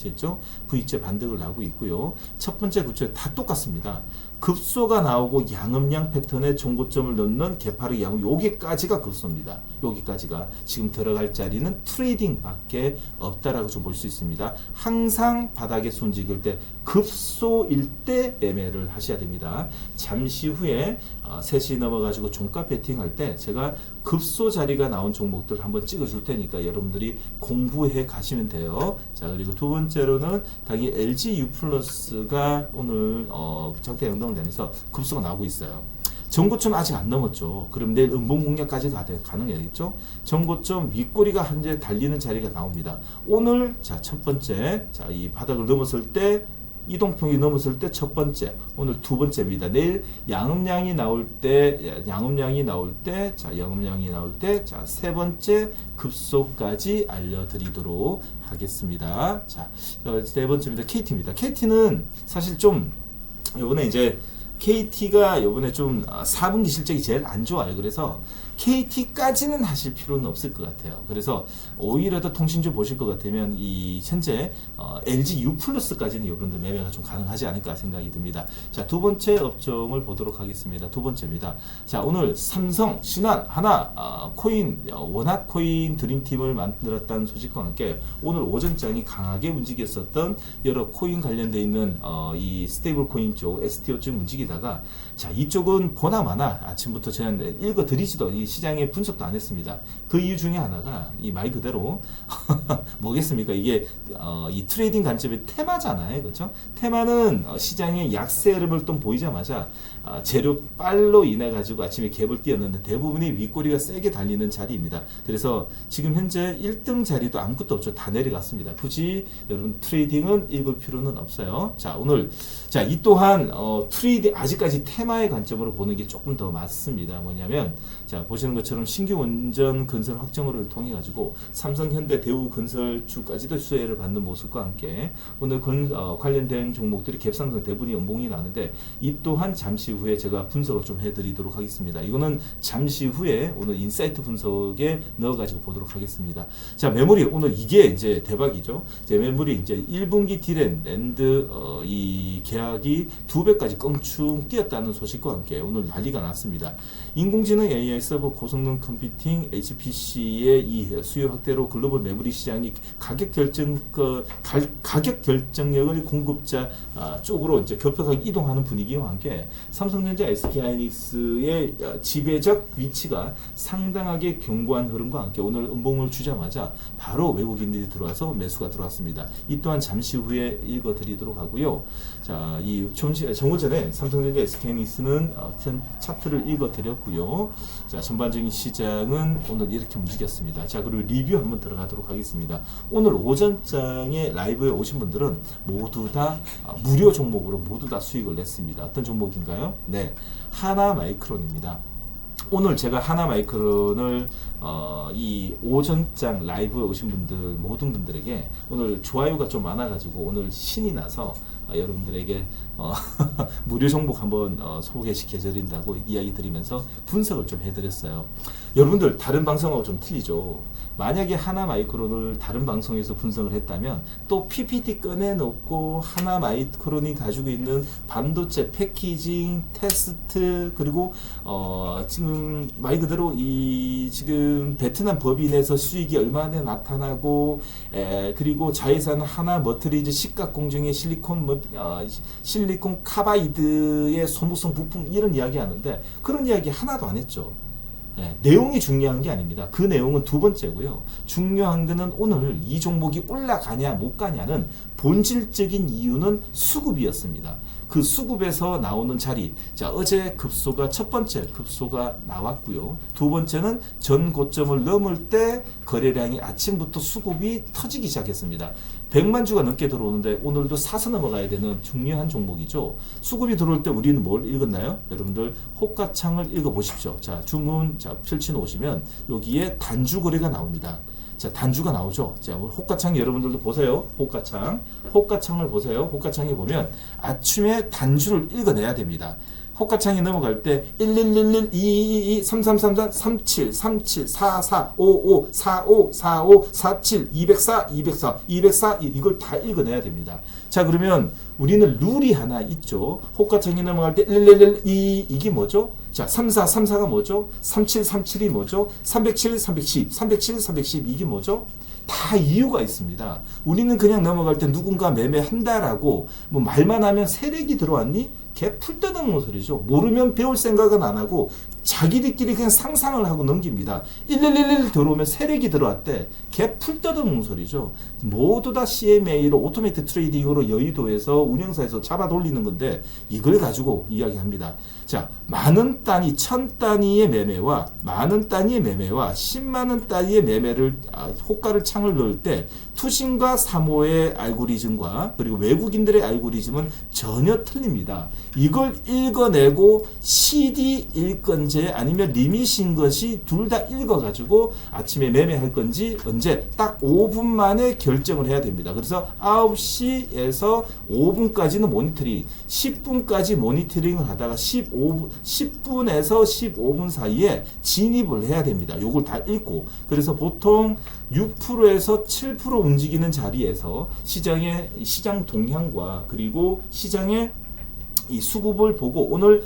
있죠. V자 반등을 나오고 있고요. 첫 번째 구조 다 똑같습니다. 급소가 나오고 양음양 패턴의 종고점을 넣는 개파르기 양음, 여기까지가 급소입니다. 여기까지가 지금 들어갈 자리는 트레이딩밖에 없다라고 좀 볼 수 있습니다. 항상 바닥에서 움직일 때 급소일 때 매매를 하셔야 됩니다. 잠시 후에 3시 넘어가지고 종가 배팅할 때 제가 급소 자리가 나온 종목들 한번 찍어줄 테니까 여러분들이 공부해 가시면 돼요. 자, 그리고 두 번째로는 당연히 LG U+가 오늘 장대 연동을 되면서 급소가 나오고 있어요. 전고점 아직 안 넘었죠. 그럼 내일 음봉 공략까지 가능해야겠죠. 전고점 윗꼬리가 현재 달리는 자리가 나옵니다. 오늘 자, 첫 번째, 자, 이 바닥을 넘었을 때, 이동평이 넘었을 때 첫 번째, 오늘 두 번째입니다. 내일 양음량이 나올 때, 자, 세 번째 급소까지 알려드리도록 하겠습니다. 자, 네 번째입니다. KT입니다. KT는 사실 좀 요번에 이제 KT가 요번에 좀 4분기 실적이 제일 안 좋아요. 그래서 KT까지는 하실 필요는 없을 것 같아요. 그래서 오히려 더 통신주 보실 것 같으면 이 현재 LG U+까지는 여러분들 매매가 좀 가능하지 않을까 생각이 듭니다. 자, 두 번째 업종을 보도록 하겠습니다. 두 번째입니다. 자, 오늘 삼성, 신한, 하나 코인 원화 코인 드림팀을 만들었다는 소식과 함께 오늘 오전장이 강하게 움직였었던 여러 코인 관련돼 있는 이 스테이블 코인 쪽 STO 쪽 움직이다가 자, 이쪽은 보나마나 아침부터 제가 읽어드리지도 이 시장에 분석도 안 했습니다. 그 이유 중에 하나가 이 말 그대로 뭐겠습니까? 이게 이 트레이딩 관점의 테마잖아요, 그렇죠? 테마는 시장의 약세 흐름을 또 보이자마자 재료 빨로 인해 가지고 아침에 갭을 띄었는데 대부분이 윗꼬리가 세게 달리는 자리입니다. 그래서 지금 현재 1등 자리도 아무것도 없죠. 다 내려갔습니다. 굳이 여러분 트레이딩은 읽을 필요는 없어요. 자, 오늘 자, 이 또한 트레이딩 아직까지 테마의 관점으로 보는 게 조금 더 맞습니다. 뭐냐면 자, 보시는 것처럼 신규 원전 건설 확정으로 통해 가지고 삼성, 현대, 대우 건설주까지도 수혜를 받는 모습과 함께 오늘 관련된 종목들이 갭상승 대부분이 연봉이 나는데 이 또한 잠시 후에 제가 분석을 좀 해드리도록 하겠습니다. 이거는 잠시 후에 오늘 인사이트 분석에 넣어가지고 보도록 하겠습니다. 자, 메모리 오늘 이게 이제 대박이죠. 이제 메모리 이제 1분기 딜앤 랜드 이 계약이 2배까지 껑충 뛰었다는 소식과 함께 오늘 난리가 났습니다. 인공지능 AI 서버 고성능 컴퓨팅 HPC의 이 수요 확대로 글로벌 메모리 시장이 가격 결정력을 공급자 쪽으로 이제 급격하게 이동하는 분위기와 함께 삼성전자, SK하이닉스의 지배적 위치가 상당하게 견고한 흐름과 함께 오늘 음봉을 주자마자 바로 외국인들이 들어와서 매수가 들어왔습니다. 이 또한 잠시 후에 읽어드리도록 하고요. 자, 이 좀 전에 삼성전자, SK하이닉스는 차트를 읽어드렸고요. 자, 전반적인 시장은 오늘 이렇게 움직였습니다. 자, 그리고 리뷰 한번 들어가도록 하겠습니다. 오늘 오전장에 라이브에 오신 분들은 모두 다 무료 종목으로 모두 다 수익을 냈습니다. 어떤 종목인가요? 네, 하나마이크론입니다. 오늘 제가 하나마이크론을 이 오전장 라이브에 오신 분들 모든 분들에게 오늘 좋아요가 좀 많아가지고 오늘 신이 나서 여러분들에게 무료 종목 한번 소개시켜 드린다고 이야기 드리면서 분석을 좀 해드렸어요. 여러분들 다른 방송하고 좀 틀리죠. 만약에 하나마이크론을 다른 방송에서 분석을 했다면 또 PPT 꺼내놓고 하나마이크론이 가지고 있는 반도체 패키징 테스트 그리고 지금 말 그대로 이 지금 베트남 법인에서 수익이 얼마나 나타나고 그리고 자회사 하나 머트리즈 시각 공정의 실리콘 카바이드의 소모성 부품 이런 이야기 하는데 그런 이야기 하나도 안 했죠. 내용이 중요한 게 아닙니다. 그 내용은 두 번째고요. 중요한 거는 오늘 이 종목이 올라가냐 못 가냐는 본질적인 이유는 수급이었습니다. 그 수급에서 나오는 자리. 자, 어제 급소가 첫 번째 급소가 나왔고요. 두 번째는 전 고점을 넘을 때 거래량이 아침부터 수급이 터지기 시작했습니다. 100만 주가 넘게 들어오는데 오늘도 사서 넘어가야 되는 중요한 종목이죠. 수급이 들어올 때 우리는 뭘 읽었나요? 여러분들 호가창을 읽어보십시오. 자, 주문 자 펼쳐 놓으시면 여기에 단주 거래가 나옵니다. 자, 단주가 나오죠. 자, 호가창 여러분들도 보세요. 호가창을 보세요. 호가창에 보면 아침에 단주를 읽어내야 됩니다. 호가창이 넘어갈 때 1111, 2222, 3334, 37, 37, 44, 55, 45, 45, 47, 204, 204, 204 이걸 다 읽어내야 됩니다. 자, 그러면 우리는 룰이 하나 있죠. 호가창이 넘어갈 때 1111, 이게 뭐죠? 자, 3434가 뭐죠? 3737이 뭐죠? 307, 310, 307, 310 이게 뭐죠? 다 이유가 있습니다. 우리는 그냥 넘어갈 때 누군가 매매한다라고 뭐 말만 하면 세력이 들어왔니? 개 풀 뜯어먹는 소리죠. 모르면 배울 생각은 안 하고 자기들끼리 그냥 상상을 하고 넘깁니다. 1111 들어오면 세력이 들어왔대. 개 풀 뜯어먹는 소리죠. 모두 다 CMA로 오토매틱 트레이딩으로 여의도에서 운영사에서 잡아 돌리는 건데 이걸 가지고 이야기합니다. 자, 만원 단위, 천 단위의 매매와 만원 단위의 매매와 10만원 단위의 매매를 호가를 창을 넣을 때 투신과 사모의 알고리즘과 그리고 외국인들의 알고리즘은 전혀 틀립니다. 이걸 읽어내고 CD 일 건지 현재 아니면 리밋인 것이 둘 다 읽어가지고 아침에 매매할 건지 언제 딱 5분 만에 결정을 해야 됩니다. 그래서 9시에서 5분까지는 모니터링, 10분까지 모니터링을 하다가 10분에서 15분 사이에 진입을 해야 됩니다. 요걸 다 읽고, 그래서 보통 6%에서 7% 움직이는 자리에서 시장 동향과 그리고 시장의 이 수급을 보고 오늘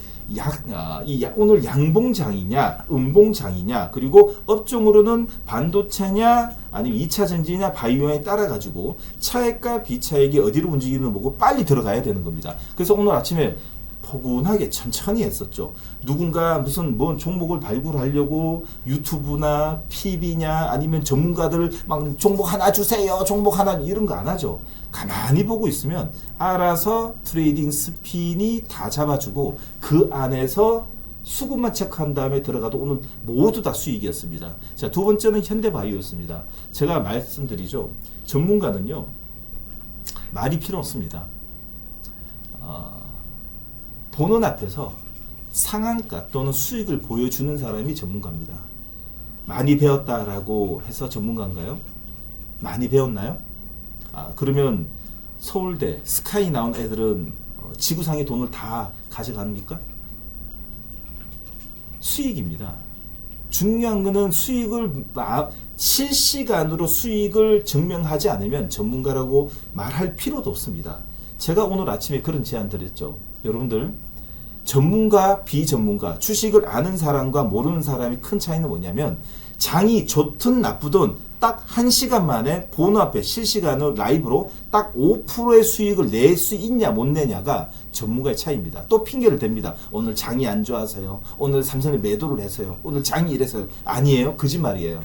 오늘 양봉장이냐 음봉장이냐, 그리고 업종으로는 반도체냐 아니면 2차 전지냐 바이오에 따라 가지고 차액과 비차액이 어디로 움직이는 보고 빨리 들어가야 되는 겁니다. 그래서 오늘 아침에 포근하게 천천히 했었죠. 누군가 무슨 뭔 종목을 발굴하려고 유튜브나 PB냐 아니면 전문가들 막 종목 하나 주세요, 종목 하나, 이런 거 안 하죠. 가만히 보고 있으면 알아서 트레이딩 스핀이 다 잡아주고 그 안에서 수급만 체크한 다음에 들어가도 오늘 모두 다 수익이었습니다. 자, 두 번째는 현대바이오였습니다. 제가 말씀드리죠. 전문가는요, 말이 필요 없습니다. 보는 앞에서 상한가 또는 수익을 보여주는 사람이 전문가입니다. 많이 배웠다라고 해서 전문가인가요? 많이 배웠나요? 그러면 서울대 스카이 나온 애들은 지구상의 돈을 다 가져갑니까? 수익입니다. 중요한 거는 수익을 실시간으로 수익을 증명하지 않으면 전문가라고 말할 필요도 없습니다. 제가 오늘 아침에 그런 제안 드렸죠. 여러분들, 전문가, 비전문가, 주식을 아는 사람과 모르는 사람이 큰 차이는 뭐냐면, 장이 좋든 나쁘든 딱 1시간 만에 보너 앞에 실시간으로 라이브로 딱 5%의 수익을 낼 수 있냐 못 내냐가 전문가의 차이입니다. 또 핑계를 댑니다. 오늘 장이 안 좋아서요, 오늘 삼성에 매도를 해서요, 오늘 장이 이래서요. 아니에요. 거짓말이에요.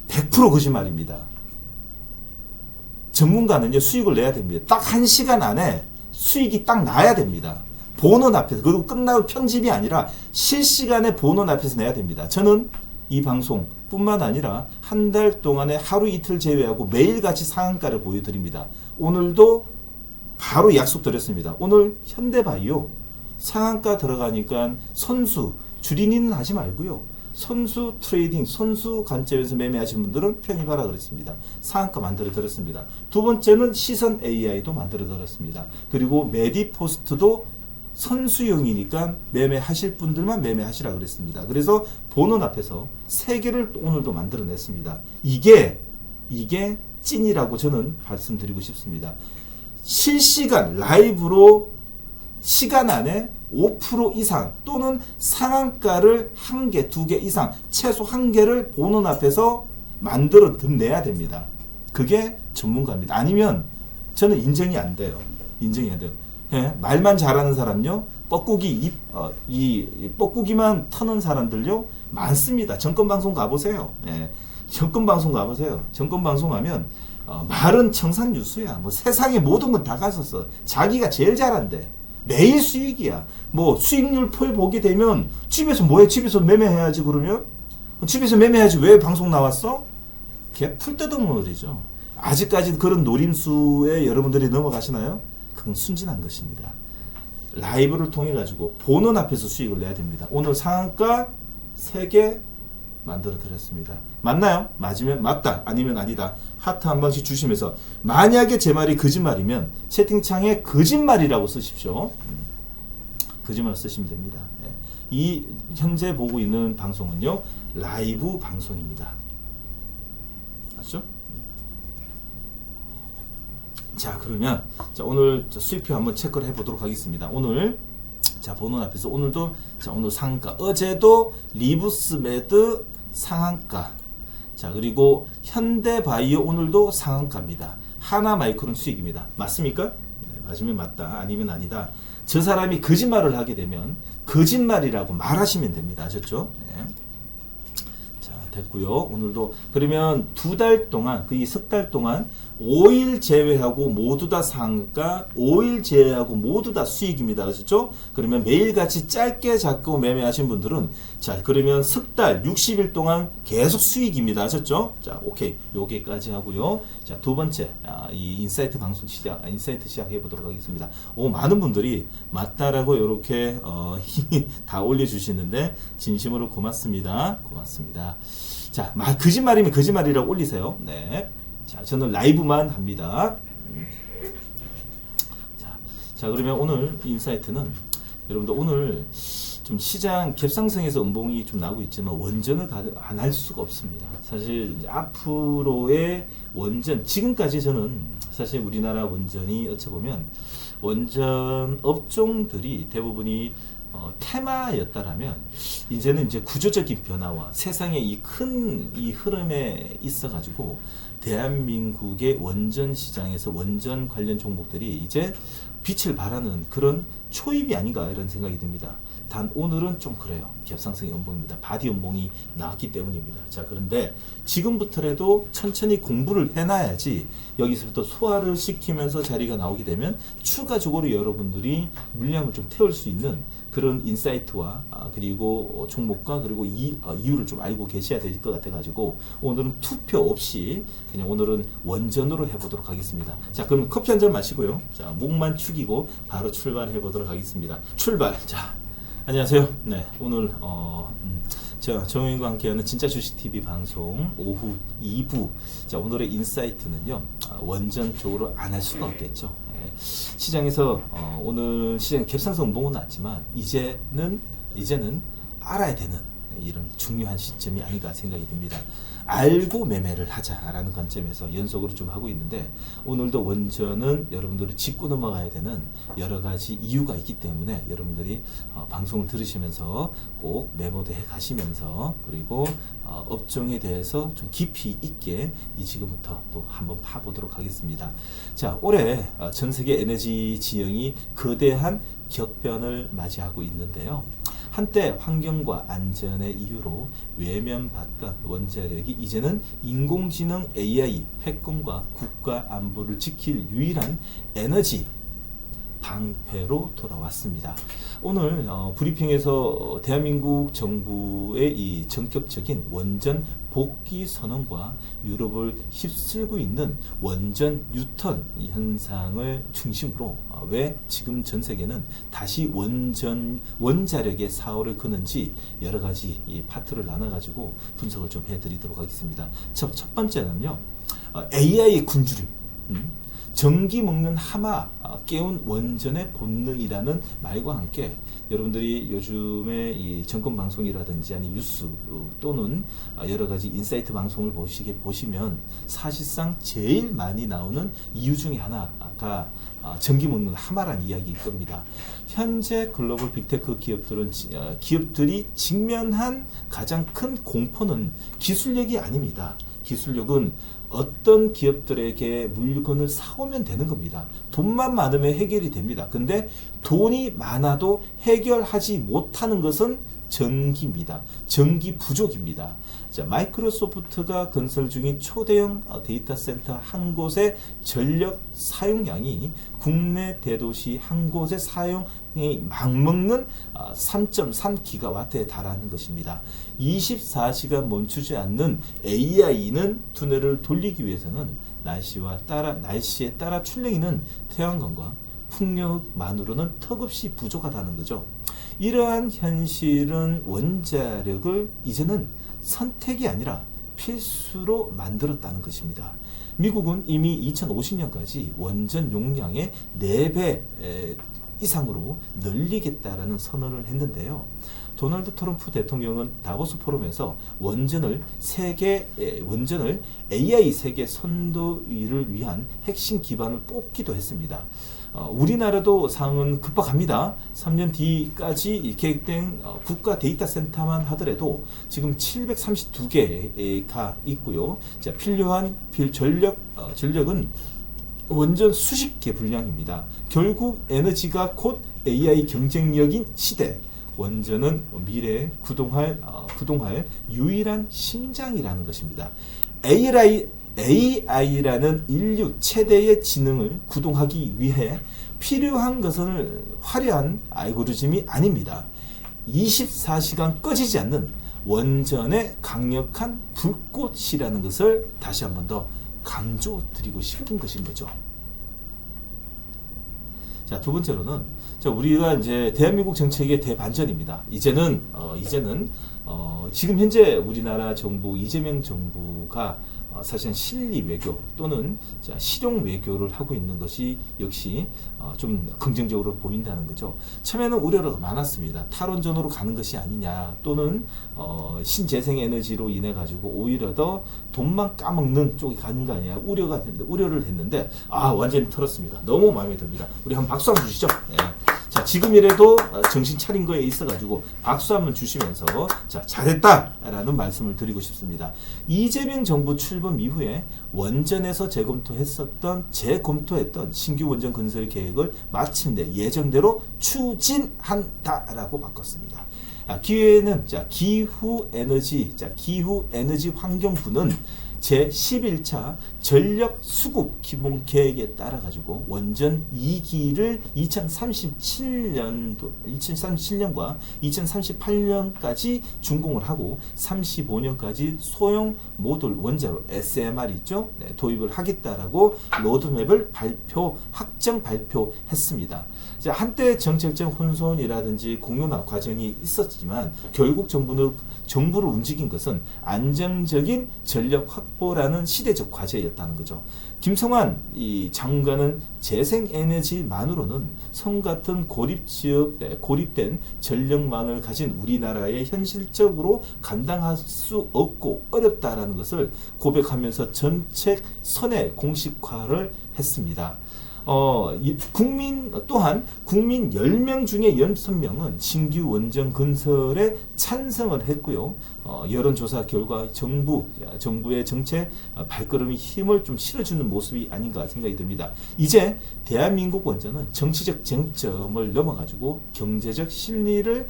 100% 거짓말입니다. 전문가는요, 수익을 내야 됩니다. 딱 1시간 안에 수익이 딱 나야 됩니다. 본원 앞에서. 그리고 끝나고 편집이 아니라 실시간에 본원 앞에서 내야 됩니다. 저는 이 방송 뿐만 아니라 한 달 동안에 하루 이틀 제외하고 매일같이 상한가를 보여드립니다. 오늘도 바로 약속드렸습니다. 오늘 현대바이오 상한가 들어가니까 선수, 주린이는 하지 말고요, 선수 트레이딩, 선수 관점에서 매매하신 분들은 편입하라 그랬습니다. 상한가 만들어 드렸습니다. 두 번째는 시선 AI도 만들어 드렸습니다. 그리고 메디포스트도 선수용이니까 매매하실 분들만 매매하시라 그랬습니다. 그래서 보는 앞에서 3개를 오늘도 만들어 냈습니다. 이게 찐이라고 저는 말씀드리고 싶습니다. 실시간 라이브로 시간 안에 5% 이상 또는 상한가를 1개, 2개 이상, 최소 1개를 보는 앞에서 만들어 내야 됩니다. 그게 전문가입니다. 아니면 저는 인정이 안 돼요. 인정이 안 돼요. 예? 말만 잘하는 사람요, 뻐꾸기만 터는 사람들요 많습니다. 정권방송 가보세요. 예. 정권방송 가보세요. 정권방송하면 말은 청산유수야. 뭐 세상의 모든 건 다 갔었어. 자기가 제일 잘한대. 매일 수익이야. 뭐 수익률 표 보게 되면 집에서 뭐해? 집에서 매매해야지. 그러면 집에서 매매해야지. 왜 방송 나왔어? 걔 풀 뜯어먹는 소리죠. 아직까지 그런 노림수에 여러분들이 넘어가시나요? 그건 순진한 것입니다. 라이브를 통해 가지고 보는 앞에서 수익을 내야 됩니다. 오늘 상한가 3개 만들어 드렸습니다. 맞나요? 맞으면 맞다, 아니면 아니다. 하트 한 번씩 주시면서, 만약에 제 말이 거짓말이면 채팅창에 거짓말이라고 쓰십시오. 거짓말 쓰시면 됩니다. 예. 이 현재 보고 있는 방송은요, 라이브 방송입니다. 맞죠? 자, 그러면 오늘 수익표 한번 체크를 해보도록 하겠습니다. 오늘 보는 앞에서 오늘도 오늘 상한가, 어제도 리브스 매드 상한가, 그리고 현대바이오 오늘도 상한가입니다. 하나마이크론 수익입니다. 맞습니까? 네, 맞으면 맞다, 아니면 아니다. 저 사람이 거짓말을 하게 되면 거짓말이라고 말하시면 됩니다. 아셨죠? 네. 자, 됐고요. 오늘도 그러면 2달 동안, 석 달 동안 5일 제외하고 모두 다 상가, 5일 제외하고 모두 다 수익입니다. 그렇죠? 그러면 매일같이 짧게 잡고 매매하신 분들은 자, 그러면 석 달 60일 동안 계속 수익입니다. 아셨죠? 자, 오케이. 요게까지 하고요. 자, 두 번째. 이 인사이트 방송 인사이트 시작해 보도록 하겠습니다. 많은 분들이 맞다라고 이렇게 다 올려 주시는데 진심으로 고맙습니다. 고맙습니다. 자, 거짓말이면 거짓말이라고 올리세요. 네. 자, 저는 라이브만 합니다. 자, 그러면 오늘 인사이트는 여러분들 오늘 좀 시장 갭상승에서 음봉이 좀 나오고 있지만 원전을 안 할 수가 없습니다. 사실 앞으로의 원전, 지금까지 저는 사실 우리나라 원전이 어찌 보면 원전 업종들이 대부분이 테마였다라면 이제는 이제 구조적인 변화와 세상의 이 큰 이 흐름에 있어 가지고 대한민국의 원전 시장에서 원전 관련 종목들이 이제 빛을 발하는 그런 초입이 아닌가 이런 생각이 듭니다. 단 오늘은 좀 그래요. 갭상승의 연봉입니다. 바디 연봉이 나왔기 때문입니다. 자, 그런데 지금부터라도 천천히 공부를 해놔야지 여기서부터 소화를 시키면서 자리가 나오게 되면 추가적으로 여러분들이 물량을 좀 태울 수 있는 그런 인사이트와 그리고 종목과 그리고 이유를 좀 알고 계셔야 될 것 같아가지고 오늘은 투표 없이 그냥 오늘은 원전으로 해보도록 하겠습니다. 자, 그럼 커피 한 잔 마시고요. 자, 목만 축이고 바로 출발해 보도록 하겠습니다. 출발. 자, 안녕하세요. 네, 오늘 제가 정우영과 함께하는 진짜 주식TV 방송 오후 2부. 자, 오늘의 인사이트는요, 원전 쪽으로 안 할 수가 없겠죠. 네, 시장에서 오늘 시장 갭상승 음봉은 났지만 이제는 알아야 되는 이런 중요한 시점이 아닌가 생각이 듭니다. 알고 매매를 하자라는 관점에서 연속으로 좀 하고 있는데 오늘도 원전은 여러분들이 짚고 넘어가야 되는 여러 가지 이유가 있기 때문에 여러분들이 방송을 들으시면서 꼭 메모도 해 가시면서 그리고 업종에 대해서 좀 깊이 있게 이 지금부터 또 한번 파보도록 하겠습니다. 자, 올해 전 세계 에너지 지형이 거대한 격변을 맞이하고 있는데요. 한때 환경과 안전의 이유로 외면받던 원자력이 이제는 인공지능 AI, 패권과 국가 안보를 지킬 유일한 에너지 방패로 돌아왔습니다. 오늘 브리핑에서 대한민국 정부의 이 전격적인 원전 복귀 선언과 유럽을 휩쓸고 있는 원전 유턴 현상을 중심으로 왜 지금 전 세계는 다시 원자력의 사활을 거는지 여러 가지 이 파트를 나눠가지고 분석을 좀 해드리도록 하겠습니다. 첫 번째는요, AI 굶주림. 전기 먹는 하마, 깨운 원전의 본능이라는 말과 함께 여러분들이 요즘에 이 정권 방송이라든지 아니 뉴스 또는 여러 가지 인사이트 방송을 보시면 사실상 제일 많이 나오는 이유 중에 하나가 전기 먹는 하마란 이야기일 겁니다. 현재 글로벌 빅테크 기업들이 직면한 가장 큰 공포는 기술력이 아닙니다. 기술력은 어떤 기업들에게 물건을 사오면 되는 겁니다. 돈만 많으면 해결이 됩니다. 근데 돈이 많아도 해결하지 못하는 것은 전기입니다. 전기 부족입니다. 자, 마이크로소프트가 건설 중인 초대형 데이터 센터 한 곳의 전력 사용량이 국내 대도시 한 곳의 사용이 막먹는 3.3기가와트에 달하는 것입니다. 24시간 멈추지 않는 AI는 두뇌를 돌리기 위해서는 날씨에 따라 출렁이는 태양광과 풍력만으로는 턱없이 부족하다는 거죠. 이러한 현실은 원자력을 이제는 선택이 아니라 필수로 만들었다는 것입니다. 미국은 이미 2050년까지 원전 용량의 4배 이상으로 늘리겠다라는 선언을 했는데요. 도널드 트럼프 대통령은 다보스 포럼에서 원전을 AI 세계 선도위를 위한 핵심 기반을 뽑기도 했습니다. 우리나라도 상은 급박합니다. 3년 뒤까지 계획된 국가 데이터 센터만 하더라도 지금 732개가 있고요. 자, 필요한 전력은 원전 수십 개 분량입니다. 결국 에너지가 곧 AI 경쟁력인 시대. 원전은 미래에 구동할 유일한 심장이라는 것입니다. AI라는 인류 최대의 지능을 구동하기 위해 필요한 것은 화려한 알고리즘이 아닙니다. 24시간 꺼지지 않는 원전의 강력한 불꽃이라는 것을 다시 한 번 더 강조드리고 싶은 것인 거죠. 자, 두 번째로는 우리가 이제 대한민국 정책의 대반전입니다. 이제는 지금 현재 우리나라 정부 이재명 정부가 사실은 실리 외교 또는 실용 외교를 하고 있는 것이 역시 좀 긍정적으로 보인다는 거죠. 처음에는 우려가 많았습니다. 탈원전으로 가는 것이 아니냐 또는 신재생에너지로 인해 가지고 오히려 더 돈만 까먹는 쪽이 가는 거 아니냐 우려를 했는데 완전히 털었습니다. 너무 마음에 듭니다. 우리 한번 박수 한번 주시죠. 네. 자, 지금이라도 정신 차린 거에 있어가지고 박수 한번 주시면서 잘했다라는 말씀을 드리고 싶습니다. 이재명 정부 출범 이후에 원전에서 재검토했던 신규 원전 건설 계획을 마침내 예정대로 추진한다라고 바꿨습니다. 기회는 기후 에너지 환경부는 제11차 전력 수급 기본 계획에 따라 가지고 원전 2기를 2037년과 2038년까지 준공을 하고 35년까지 소형 모듈 원자로 SMR 있죠? 네, 도입을 하겠다라고 로드맵을 확정 발표했습니다. 한때 정책적 혼선이라든지 공론화 과정이 있었지만 결국 정부를 움직인 것은 안정적인 전력 확보라는 시대적 과제였다는 거죠. 김성환 장관은 재생에너지만으로는 섬 같은 고립된 전력망을 가진 우리나라에 현실적으로 감당할 수 없고 어렵다라는 것을 고백하면서 정책 선의 공식화를 했습니다. 국민 10명 중에 6명은 신규 원전 건설에 찬성을 했고요. 여론조사 결과 정부의 정책 발걸음이 힘을 좀 실어주는 모습이 아닌가 생각이 듭니다. 이제 대한민국 원전은 정치적 쟁점을 넘어가지고 경제적 실리를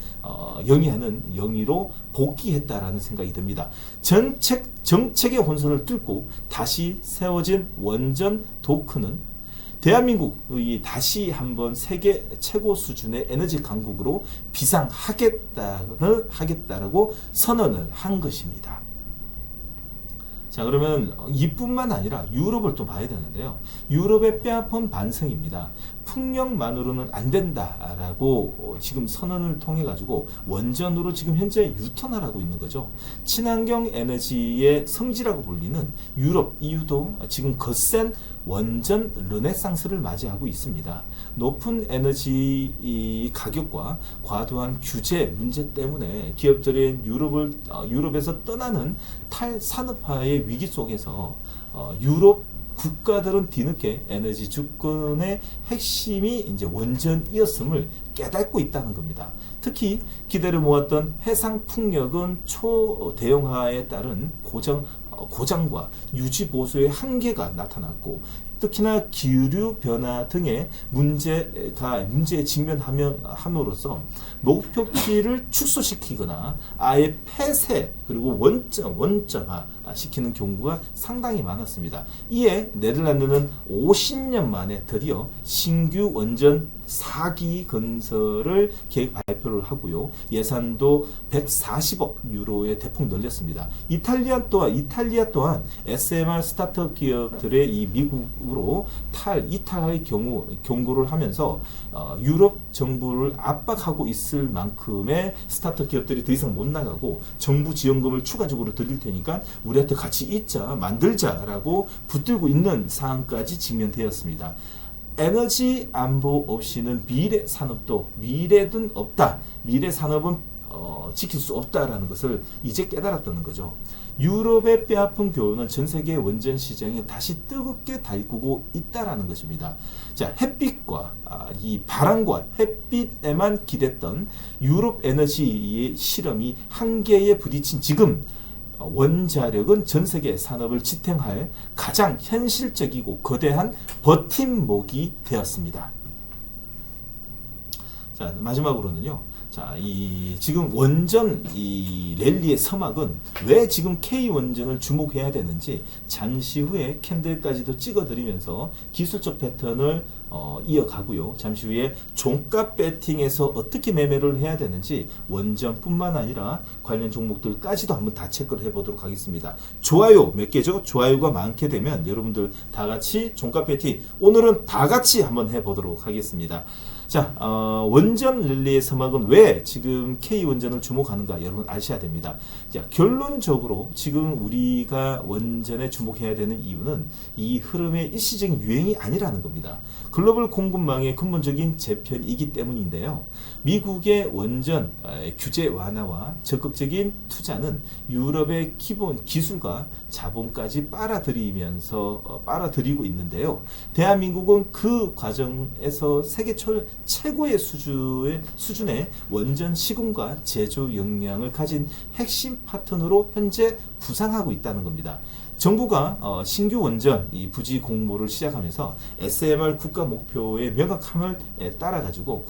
영위하는 영위로 복귀했다라는 생각이 듭니다. 정책의 혼선을 뚫고 다시 세워진 원전 도크는 대한민국이 다시 한번 세계 최고 수준의 에너지 강국으로 비상하겠다라고 선언을 한 것입니다. 자, 그러면 이뿐만 아니라 유럽을 또 봐야 되는데요. 유럽의 뼈아픈 반성입니다. 풍력만으로는 안 된다라고 지금 선언을 통해 가지고 원전으로 지금 현재 유턴을 하고 있는 거죠. 친환경 에너지의 성지라고 불리는 유럽, EU도 지금 거센 원전 르네상스를 맞이하고 있습니다. 높은 에너지 가격과 과도한 규제 문제 때문에 기업들의 유럽에서 떠나는 탈산업화의 위기 속에서 유럽 국가들은 뒤늦게 에너지 주권의 핵심이 이제 원전이었음을 깨닫고 있다는 겁니다. 특히 기대를 모았던 해상 풍력은 초대형화에 따른 고장과 유지 보수의 한계가 나타났고, 특히나 기후 변화 등의 문제에 직면함으로써 목표치를 축소시키거나 아예 폐쇄 그리고 원점화 시키는 경우가 상당히 많았습니다. 이에 네덜란드는 50년 만에 드디어 신규 원전 4기 건설을 계획 발표를 하고요. 예산도 140억 유로에 대폭 늘렸습니다. 이탈리아 또한 SMR 스타트업 기업들의 이 미국으로 이탈할 경고를 하면서 유럽 정부를 압박하고 있을 만큼의 스타트업 기업들이 더 이상 못 나가고 정부 지원금을 추가적으로 드릴 테니까 우리한테 같이 만들자라고 붙들고 있는 상황까지 직면되었습니다. 에너지 안보 없이는 미래는 없다. 미래 산업은 지킬 수 없다라는 것을 이제 깨달았다는 거죠. 유럽의 뼈아픈 교훈은 전 세계 원전 시장에 다시 뜨겁게 달구고 있다라는 것입니다. 자, 햇빛과 이 바람과 햇빛에만 기댔던 유럽 에너지의 실험이 한계에 부딪힌 지금 원자력은 전 세계 산업을 지탱할 가장 현실적이고 거대한 버팀목이 되었습니다. 자, 마지막으로는요. 자, 이 지금 원전 이 랠리의 서막은 왜 지금 K 원전을 주목해야 되는지 잠시 후에 캔들까지도 찍어드리면서 기술적 패턴을 이어가고요. 잠시 후에 종가 배팅에서 어떻게 매매를 해야 되는지 원전뿐만 아니라 관련 종목들까지도 한번 다 체크를 해보도록 하겠습니다. 좋아요 몇 개죠? 좋아요가 많게 되면 여러분들 다 같이 종가 배팅 오늘은 다 같이 한번 해보도록 하겠습니다. 자, 원전 랠리의 서막은 왜 지금 K원전을 주목하는가 여러분 아셔야 됩니다. 자, 결론적으로 지금 우리가 원전에 주목해야 되는 이유는 이 흐름의 일시적인 유행이 아니라는 겁니다. 글로벌 공급망의 근본적인 재편이기 때문인데요. 미국의 원전 규제 완화와 적극적인 투자는 유럽의 기본 기술과 자본까지 빨아들이고 있는데요. 대한민국은 그 과정에서 세계 최고의 수준의 원전 시공과 제조 역량을 가진 핵심 파트너로 현재 부상하고 있다는 겁니다. 정부가 신규 원전 부지 공모를 시작하면서 SMR 국가 목표의 명확함을 따라 가지고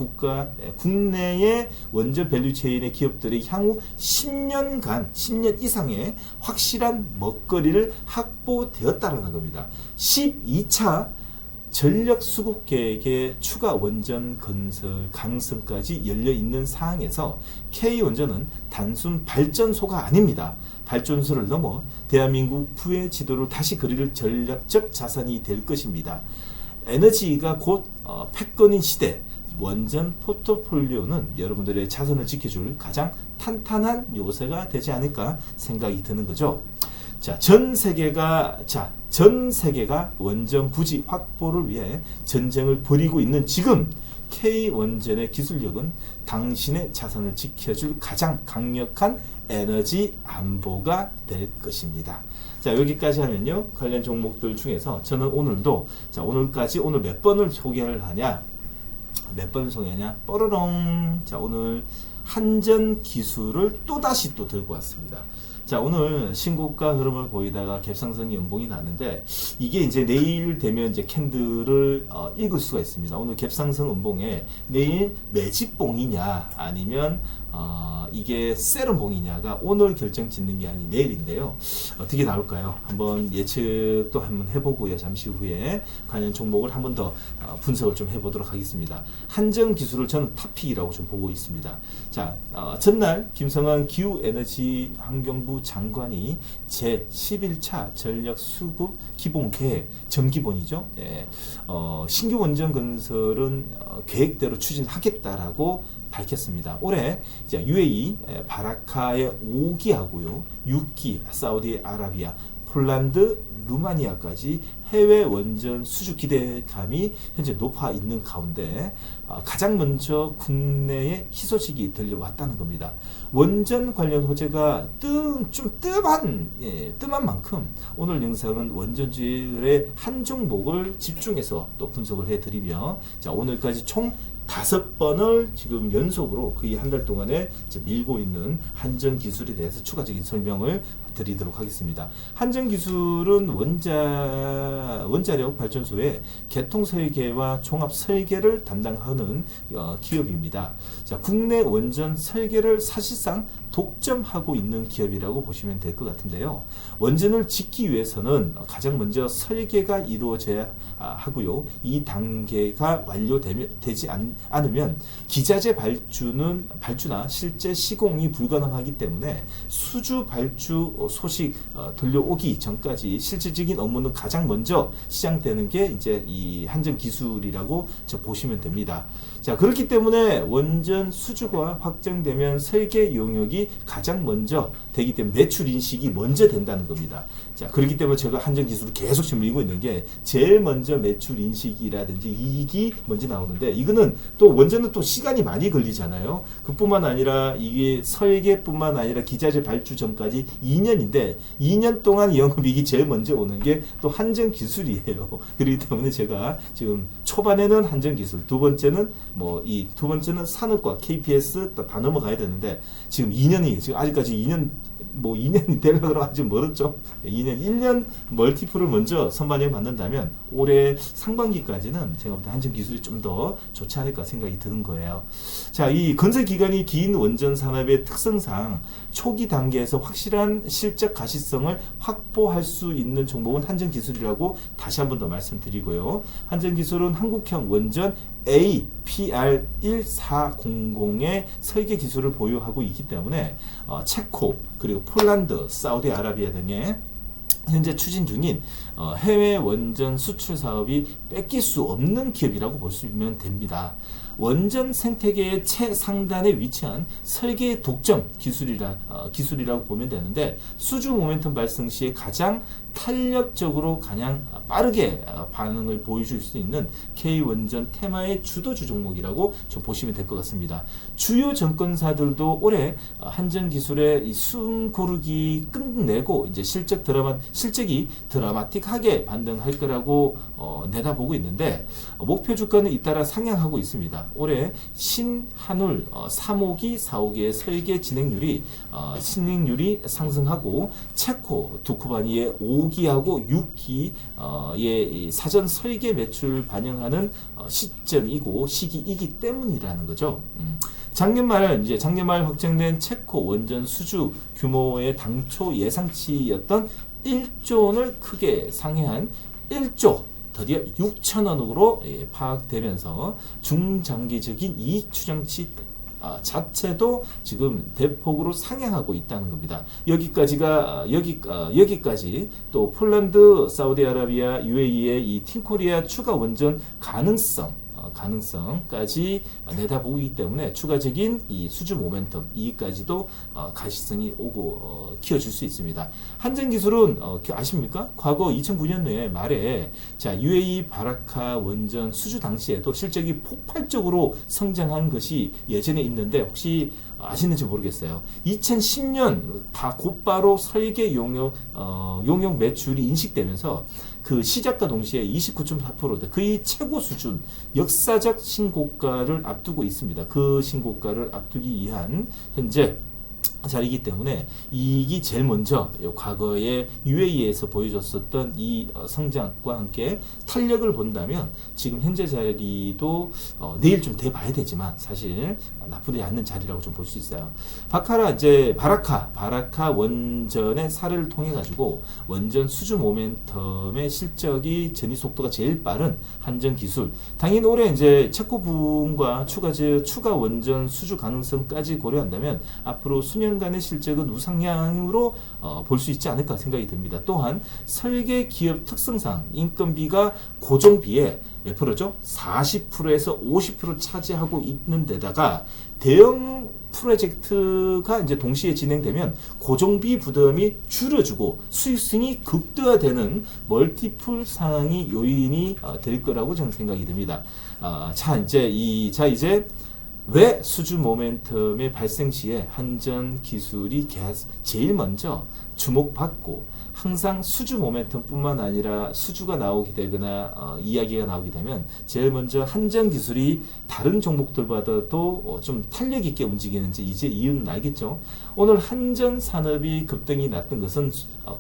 국내의 원전 밸류체인의 기업들이 향후 10년 이상의 확실한 먹거리를 확보되었다라는 겁니다. 12차 전력 수급 계획의 추가 원전 건설 가능성까지 열려 있는 상황에서 K원전은 단순 발전소가 아닙니다. 발전소를 넘어 대한민국 부의 지도를 다시 그릴 전략적 자산이 될 것입니다. 에너지가 곧 패권인 시대, 원전 포트폴리오는 여러분들의 자산을 지켜줄 가장 탄탄한 요새가 되지 않을까 생각이 드는 거죠. 자, 전 세계가 원전 부지 확보를 위해 전쟁을 벌이고 있는 지금 K원전의 기술력은 당신의 자산을 지켜줄 가장 강력한 에너지 안보가 될 것입니다. 자, 여기까지 하면요. 관련 종목들 중에서 저는 오늘도 오늘까지 오늘 몇 번을 소개를 하냐? 몇 번 소개하냐? 뽀로롱. 자, 오늘 한전 기술을 또다시 들고 왔습니다. 자, 오늘 신고가 흐름을 보이다가 갭상승 연봉이 났는데 이게 이제 내일 되면 이제 캔들을 읽을 수가 있습니다. 오늘 갭상승 연봉에 내일 매집봉이냐 아니면 이게 세럼봉이냐가 오늘 결정 짓는 게 아닌 내일인데요. 어떻게 나올까요? 한번 예측도 한번 해보고요. 잠시 후에 관련 종목을 한번 더 분석을 좀 해보도록 하겠습니다. 한전 기술을 저는 탑픽이라고 좀 보고 있습니다. 자, 전날 김성환 기후에너지 환경부 장관이 제11차 전력 수급 기본 계획 정기본이죠. 네, 신규 원전 건설은 계획대로 추진하겠다라고 밝혔습니다. 올해 이제 UAE 바라카의 5기하고요, 6기 사우디아라비아, 폴란드, 루마니아까지 해외 원전 수주 기대감이 현재 높아 있는 가운데 가장 먼저 국내에 희소식이 들려왔다는 겁니다. 원전 관련 호재가 뜸한 만큼 오늘 영상은 원전주의 한 종목을 집중해서 또 분석을 해드리며, 자, 오늘까지 총 5번을 지금 연속으로 거의 한 달 동안에 밀고 있는 한전 기술에 대해서 추가적인 설명을 드리도록 하겠습니다. 한전 기술은 원자력 발전소의 개통 설계와 종합 설계를 담당하는 기업입니다. 자, 국내 원전 설계를 사실상 독점하고 있는 기업이라고 보시면 될 것 같은데요. 원전을 짓기 위해서는 가장 먼저 설계가 이루어져야 하고요. 이 단계가 완료되지 않으면 기자재 발주나 실제 시공이 불가능하기 때문에 수주 발주 소식 들려오기 전까지 실질적인 업무는 가장 먼저 시작되는 게 이제 이 한전 기술이라고 보시면 됩니다. 자, 그렇기 때문에 원전 수주가 확정되면 설계 용역이 가장 먼저 되기 때문에 매출 인식이 먼저 된다는 겁니다. 자, 그렇기 때문에 제가 한전 기술을 계속 지금 밀고 있는 게 제일 먼저 매출 인식이라든지 이익이 먼저 나오는데, 이거는 또 원전은 또 시간이 많이 걸리잖아요. 그뿐만 아니라 이게 설계뿐만 아니라 기자재 발주 전까지 2년인데 2년 동안 영업이익이 제일 먼저 오는 게 또 한전 기술이에요. 그렇기 때문에 제가 지금 초반에는 한전 기술, 두 번째는 산업과 KPS 다 넘어가야 되는데 지금 2년이 지금 아직까지 2년 뭐 2년이 되려고 그러면 아직 멀었죠. 2년, 1년 멀티플을 먼저 선반영을 받는다면 올해 상반기까지는 제가 볼 때 한전 기술이 좀 더 좋지 않을까 생각이 드는 거예요. 자, 이 건설 기간이 긴 원전 산업의 특성상 초기 단계에서 확실한 실적 가시성을 확보할 수 있는 종목은 한전 기술이라고 다시 한 번 더 말씀드리고요. 한전 기술은 한국형 원전 APR1400의 설계 기술을 보유하고 있기 때문에 체코 그리고 폴란드, 사우디아라비아 등의 현재 추진 중인 해외 원전 수출 사업이 뺏길 수 없는 기업이라고 볼 수 있으면 됩니다. 원전 생태계의 최상단에 위치한 설계 독점 기술이라고 보면 되는데 수주 모멘텀 발생 시에 가장 탄력적으로 가장 빠르게 반응을 보여줄 수 있는 K원전 테마의 주도주 종목이라고 좀 보시면 될 것 같습니다. 주요 정권사들도 올해 한전 기술의 숨 고르기 끝내고 이제 실적이 드라마틱하게 반등할 거라고 내다보고 있는데 목표 주가는 잇따라 상향하고 있습니다. 올해 신한울 3호기, 4호기의 설계 진행률이 상승하고 체코 두쿠바니의 5기하고 6기의 사전 설계 매출 반영하는 시기이기 때문이라는 거죠. 작년 말 확정된 체코 원전 수주 규모의 당초 예상치였던 1조 원을 크게 상회한 1조 드디어 6천원으로 파악되면서 중장기적인 이익 추정치 자체도 지금 대폭으로 상향하고 있다는 겁니다. 여기까지 또 폴란드, 사우디아라비아, UAE의 이 팀코리아 추가 원전 가능성까지 내다보기 때문에 추가적인 이 수주 모멘텀 이익까지도 가시성이 오고 키워줄 수 있습니다. 한전기술은 아십니까? 과거 2009년 말에 UAE 바라카 원전 수주 당시에도 실적이 폭발적으로 성장한 것이 예전에 있는데 혹시 아시는지 모르겠어요. 2010년 곧바로 설계 용역 매출이 인식되면서 그 시작과 동시에 29.4%대 거의 최고 수준 역사적 신고가를 앞두고 있습니다. 그 신고가를 앞두기 위한 현재 자리이기 때문에 이익이 제일 먼저 과거에 UAE에서 보여줬었던 이 성장과 함께 탄력을 본다면 지금 현재 자리도 내일 좀 돼 봐야 되지만 사실 나쁘지 않는 자리라고 좀 볼 수 있어요. 바라카 원전의 사례를 통해 가지고 원전 수주 모멘텀의 실적이 전이 속도가 제일 빠른 한전 기술. 당연히 올해 이제 체코 부분과 추가 원전 수주 가능성까지 고려한다면 앞으로 수년간의 실적은 우상향으로 볼 수 있지 않을까 생각이 듭니다. 또한 설계 기업 특성상 인건비가 고정비에 몇 프로죠? 40%에서 50% 차지하고 있는 데다가 대형 프로젝트가 이제 동시에 진행되면 고정비 부담이 줄여주고 수익성이 극대화되는 멀티플 상황이 요인이 될 거라고 저는 생각이 듭니다. 이제 왜 수주 모멘텀의 발생 시에 한전 기술이 제일 먼저 주목받고 항상 수주 모멘텀 뿐만 아니라 수주가 나오게 되거나 이야기가 나오게 되면 제일 먼저 한전 기술이 다른 종목들보다도 좀 탄력 있게 움직이는지 이제 이유는 알겠죠. 오늘 한전 산업이 급등이 났던 것은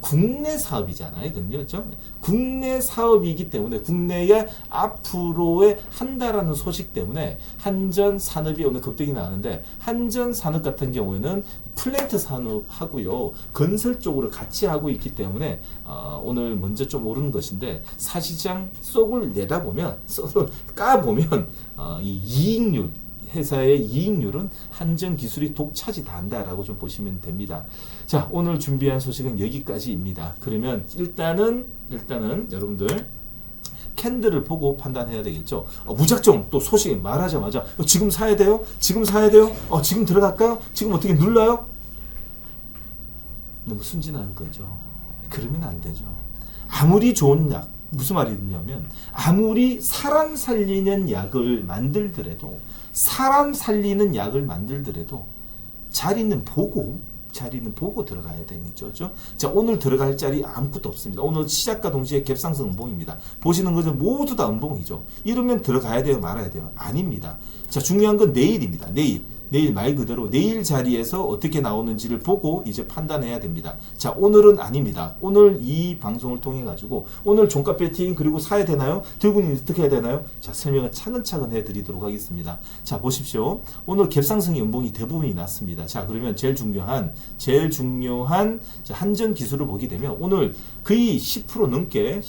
국내 사업이잖아요. 그렇죠? 국내 사업이기 때문에 국내에 앞으로의 한다라는 소식 때문에 한전 산업이 오늘 급등이 나는데 한전 산업 같은 경우에는 플랜트 산업하고요 건설 쪽으로 같이 하고 있기 때문에 오늘 먼저 좀 오르는 것인데 사실상 속을 내다보면 까보면 이 이익률 회사의 이익률은 한전 기술이 독차지 한다라고 좀 보시면 됩니다. 자, 오늘 준비한 소식은 여기까지입니다. 그러면 일단은 여러분들 캔들을 보고 판단해야 되겠죠. 무작정 또 소식 말하자마자 지금 사야 돼요? 지금 들어갈까요? 지금 어떻게 눌러요? 너무 순진한 거죠. 그러면 안 되죠. 아무리 좋은 약, 무슨 말이 드냐면 아무리 사람 살리는 약을 만들더라도 자리는 보고 들어가야 되겠죠. 그렇죠? 자, 오늘 들어갈 자리 아무것도 없습니다. 오늘 시작과 동시에 갭상승 음봉입니다. 보시는 것은 모두 다 음봉이죠. 이러면 들어가야 돼요, 말아야 돼요? 아닙니다. 자, 중요한 건 내일입니다. 내일. 내일 말 그대로 내일 자리에서 어떻게 나오는지를 보고 이제 판단해야 됩니다. 자, 오늘은 아닙니다. 오늘 이 방송을 통해 가지고 오늘 종가 배팅 그리고 사야 되나요? 들고는 어떻게 해야 되나요? 자, 설명을 차근차근 해드리도록 하겠습니다. 자, 보십시오. 오늘 갭상승의 연봉이 대부분이 났습니다. 자, 그러면 제일 중요한 자, 한전 기술을 보게 되면 오늘 거의 10% 넘게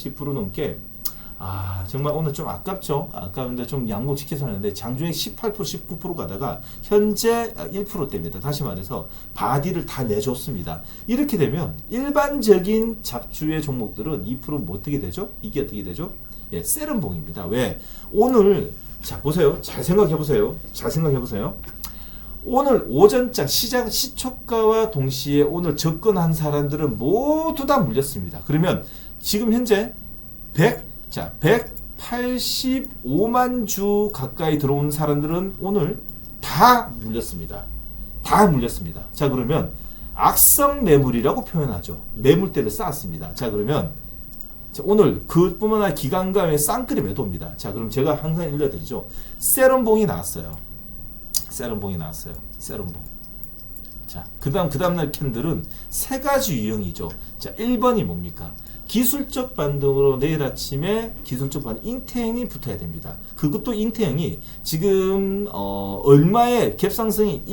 정말 오늘 좀 아깝죠. 아까운데 좀 양봉 지켜서 하는데 장중에 18% 19% 가다가 현재 1%대입니다. 다시 말해서 바디를 다 내줬습니다. 이렇게 되면 일반적인 잡주의 종목들은 2% 어떻게 되죠? 이게 어떻게 되죠? 예, 세련봉입니다. 왜? 오늘 자 보세요. 잘 생각해 보세요. 오늘 오전장 시장 시초가와 동시에 오늘 접근한 사람들은 모두 다 물렸습니다. 그러면 지금 현재 185만 주 가까이 들어온 사람들은 오늘 다 물렸습니다. 자, 그러면 악성 매물이라고 표현하죠. 매물대를 쌓았습니다. 자, 그러면 오늘 그뿐만 아니라 기관감의 쌍끌이 매도입니다. 자, 그럼 제가 항상 일러드리죠. 세럼봉이 나왔어요. 세럼봉. 자, 그 다음날 캔들은 세 가지 유형이죠. 자, 1번이 뭡니까? 기술적 반등으로 내일 아침에 기술적 반등 잉태형이 붙어야 됩니다. 그것도 잉태형이 지금 얼마의 갭상승이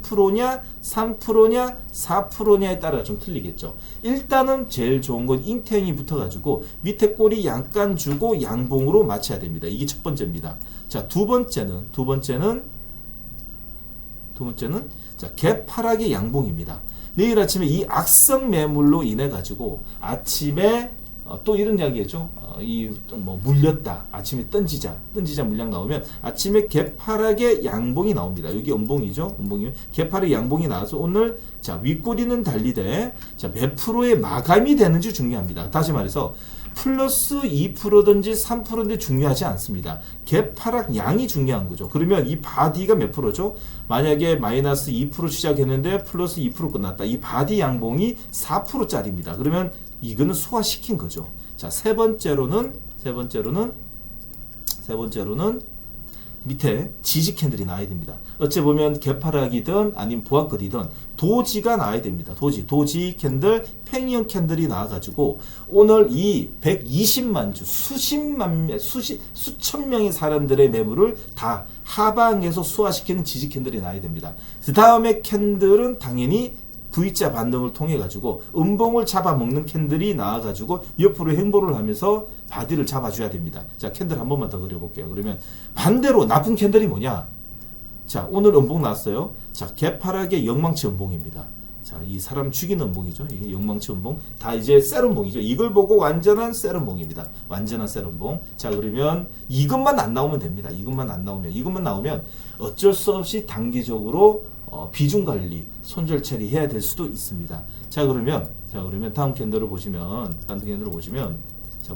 2%냐 3%냐 4%냐에 따라 좀 틀리겠죠. 일단은 제일 좋은 건 잉태형이 붙어가지고 밑에 꼬리 약간 주고 양봉으로 맞춰야 됩니다. 이게 첫 번째입니다. 자, 두 번째는 자, 갭 하락의 양봉입니다. 내일 아침에 이 악성 매물로 인해 가지고 아침에 또 이런 이야기죠. 물렸다. 아침에 던지자 물량 나오면 아침에 개파락의 양봉이 나옵니다. 여기 음봉이죠. 개파락의 양봉이 나와서 오늘 자 윗꼬리는 달리되 자 몇 프로의 마감이 되는지 중요합니다. 다시 말해서 플러스 2%든지 3%든지 중요하지 않습니다. 갭하락 양이 중요한 거죠. 그러면 이 바디가 몇 프로죠? 만약에 마이너스 2% 시작했는데 플러스 2% 끝났다. 이 바디 양봉이 4%짜리입니다. 그러면 이거는 소화시킨 거죠. 자, 세 번째로는 밑에 지지 캔들이 나와야 됩니다. 어찌 보면 개파락이든 아니면 보합거리든 도지가 나와야 됩니다. 도지 캔들, 팽이형 캔들이 나와가지고 오늘 이 120만 주, 수천 명의 사람들의 매물을 다 하방에서 소화시키는 지지 캔들이 나와야 됩니다. 그 다음에 캔들은 당연히 V자 반등을 통해 가지고 음봉을 잡아먹는 캔들이 나와가지고 옆으로 행보를 하면서 바디를 잡아줘야 됩니다. 자, 캔들 한 번만 더 그려볼게요. 그러면 반대로 나쁜 캔들이 뭐냐? 자, 오늘 음봉 나왔어요. 자, 개파락의 영망치 음봉입니다. 자, 이 사람 죽이는 음봉이죠. 이게 영망치 음봉. 다 이제 셀음봉이죠. 이걸 보고 완전한 셀음봉입니다. 완전한 셀음봉. 자, 그러면 이것만 안 나오면 됩니다. 이것만 나오면 어쩔 수 없이 단기적으로 비중 관리, 손절 처리해야 될 수도 있습니다. 자, 그러면 다음 캔들을 보시면, 자,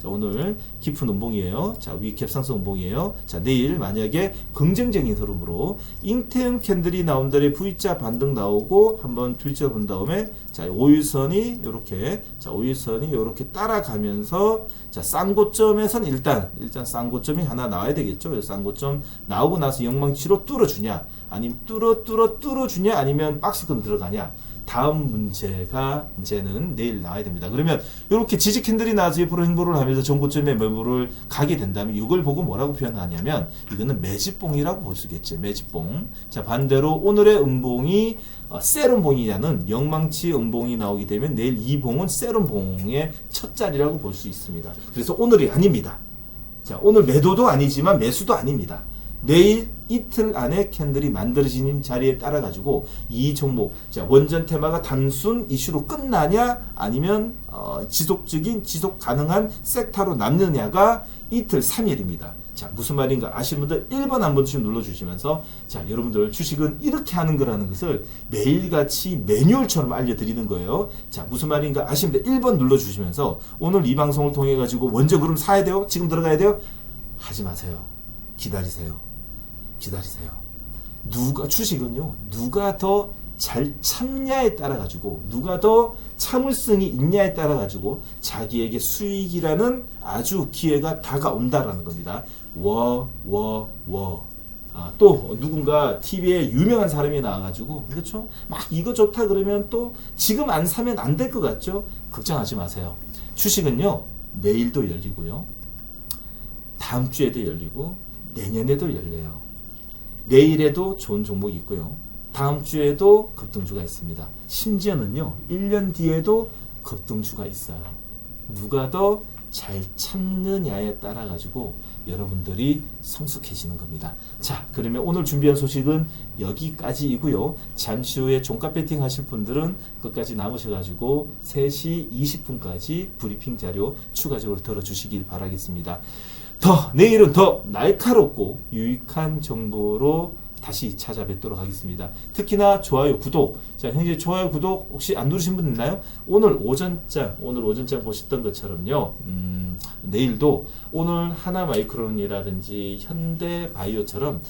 오늘 깊은 음봉이에요. 자, 위 갭상승 음봉이에요. 자, 내일 만약에 긍정적인 흐름으로 잉태형 캔들이 나온 달에 V자 반등 나오고 한번 V자 본 다음에 자, 5일선이 요렇게 따라가면서 자, 쌍고점에선 일단 쌍고점이 하나 나와야 되겠죠. 쌍고점 나오고 나서 영망치로 뚫어주냐, 아니면 뚫어주냐, 아니면 박스권 들어가냐. 다음 문제가 이제는 내일 나와야 됩니다. 그러면 이렇게 지지 캔들이 나와서 옆으로 행보를 하면서 전고점에 매물을 가게 된다면 이걸 보고 뭐라고 표현하냐면 이거는 매집봉이라고 볼 수 있겠죠. 매집봉. 자, 반대로 오늘의 음봉이 세rum봉이냐는 영망치 음봉이 나오게 되면 내일 이 봉은 세rum봉의 첫 자리라고 볼 수 있습니다. 그래서 오늘이 아닙니다. 자, 오늘 매도도 아니지만 매수도 아닙니다. 내일 이틀 안에 캔들이 만들어지는 자리에 따라 가지고 이 종목 자 원전 테마가 단순 이슈로 끝나냐 아니면 지속 가능한 섹터로 남느냐가 이틀 3일입니다. 자, 무슨 말인가 아시는 분들 1번 한 번씩 눌러주시면서 자, 여러분들 주식은 이렇게 하는 거라는 것을 매일같이 매뉴얼처럼 알려드리는 거예요. 자, 무슨 말인가 아시는 분들 1번 눌러주시면서 오늘 이 방송을 통해 가지고 원전 그럼 사야 돼요? 지금 들어가야 돼요? 하지 마세요. 기다리세요. 주식은요, 누가 더 잘 참냐에 따라 가지고, 누가 더 참을성이 있냐에 따라 가지고, 자기에게 수익이라는 아주 기회가 다가온다라는 겁니다. 또 누군가 TV에 유명한 사람이 나와가지고 그렇죠? 막 이거 좋다 그러면 또 지금 안 사면 안 될 것 같죠? 걱정하지 마세요. 주식은요 내일도 열리고요, 다음 주에도 열리고 내년에도 열려요. 내일에도 좋은 종목이 있고요, 다음 주에도 급등주가 있습니다. 심지어는요 1년 뒤에도 급등주가 있어요. 누가 더 잘 참느냐에 따라 가지고 여러분들이 성숙해지는 겁니다. 자, 그러면 오늘 준비한 소식은 여기까지이고요. 잠시 후에 종가 배팅 하실 분들은 끝까지 남으셔가지고 3시 20분까지 브리핑 자료 추가적으로 들어주시길 바라겠습니다. 내일은 더 날카롭고 유익한 정보로 다시 찾아뵙도록 하겠습니다. 특히나 좋아요, 구독. 자, 현재 좋아요, 구독 혹시 안 누르신 분 있나요? 오늘 오전장 보셨던 것처럼요. 내일도 오늘 하나마이크론이라든지 현대바이오처럼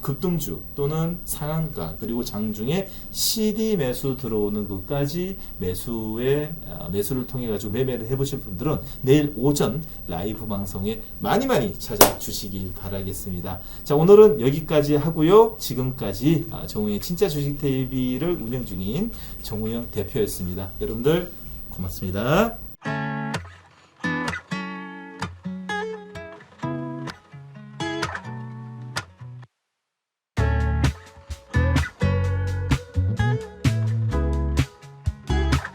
급등주 또는 상한가 그리고 장중에 CD 매수 들어오는 것까지 매수를 통해 가지고 매매를 해보실 분들은 내일 오전 라이브 방송에 많이 찾아주시길 바라겠습니다. 자, 오늘은 여기까지 하고요. 지금까지 정우영 진짜 주식 TV를 운영 중인 정우영 대표였습니다. 여러분들 고맙습니다.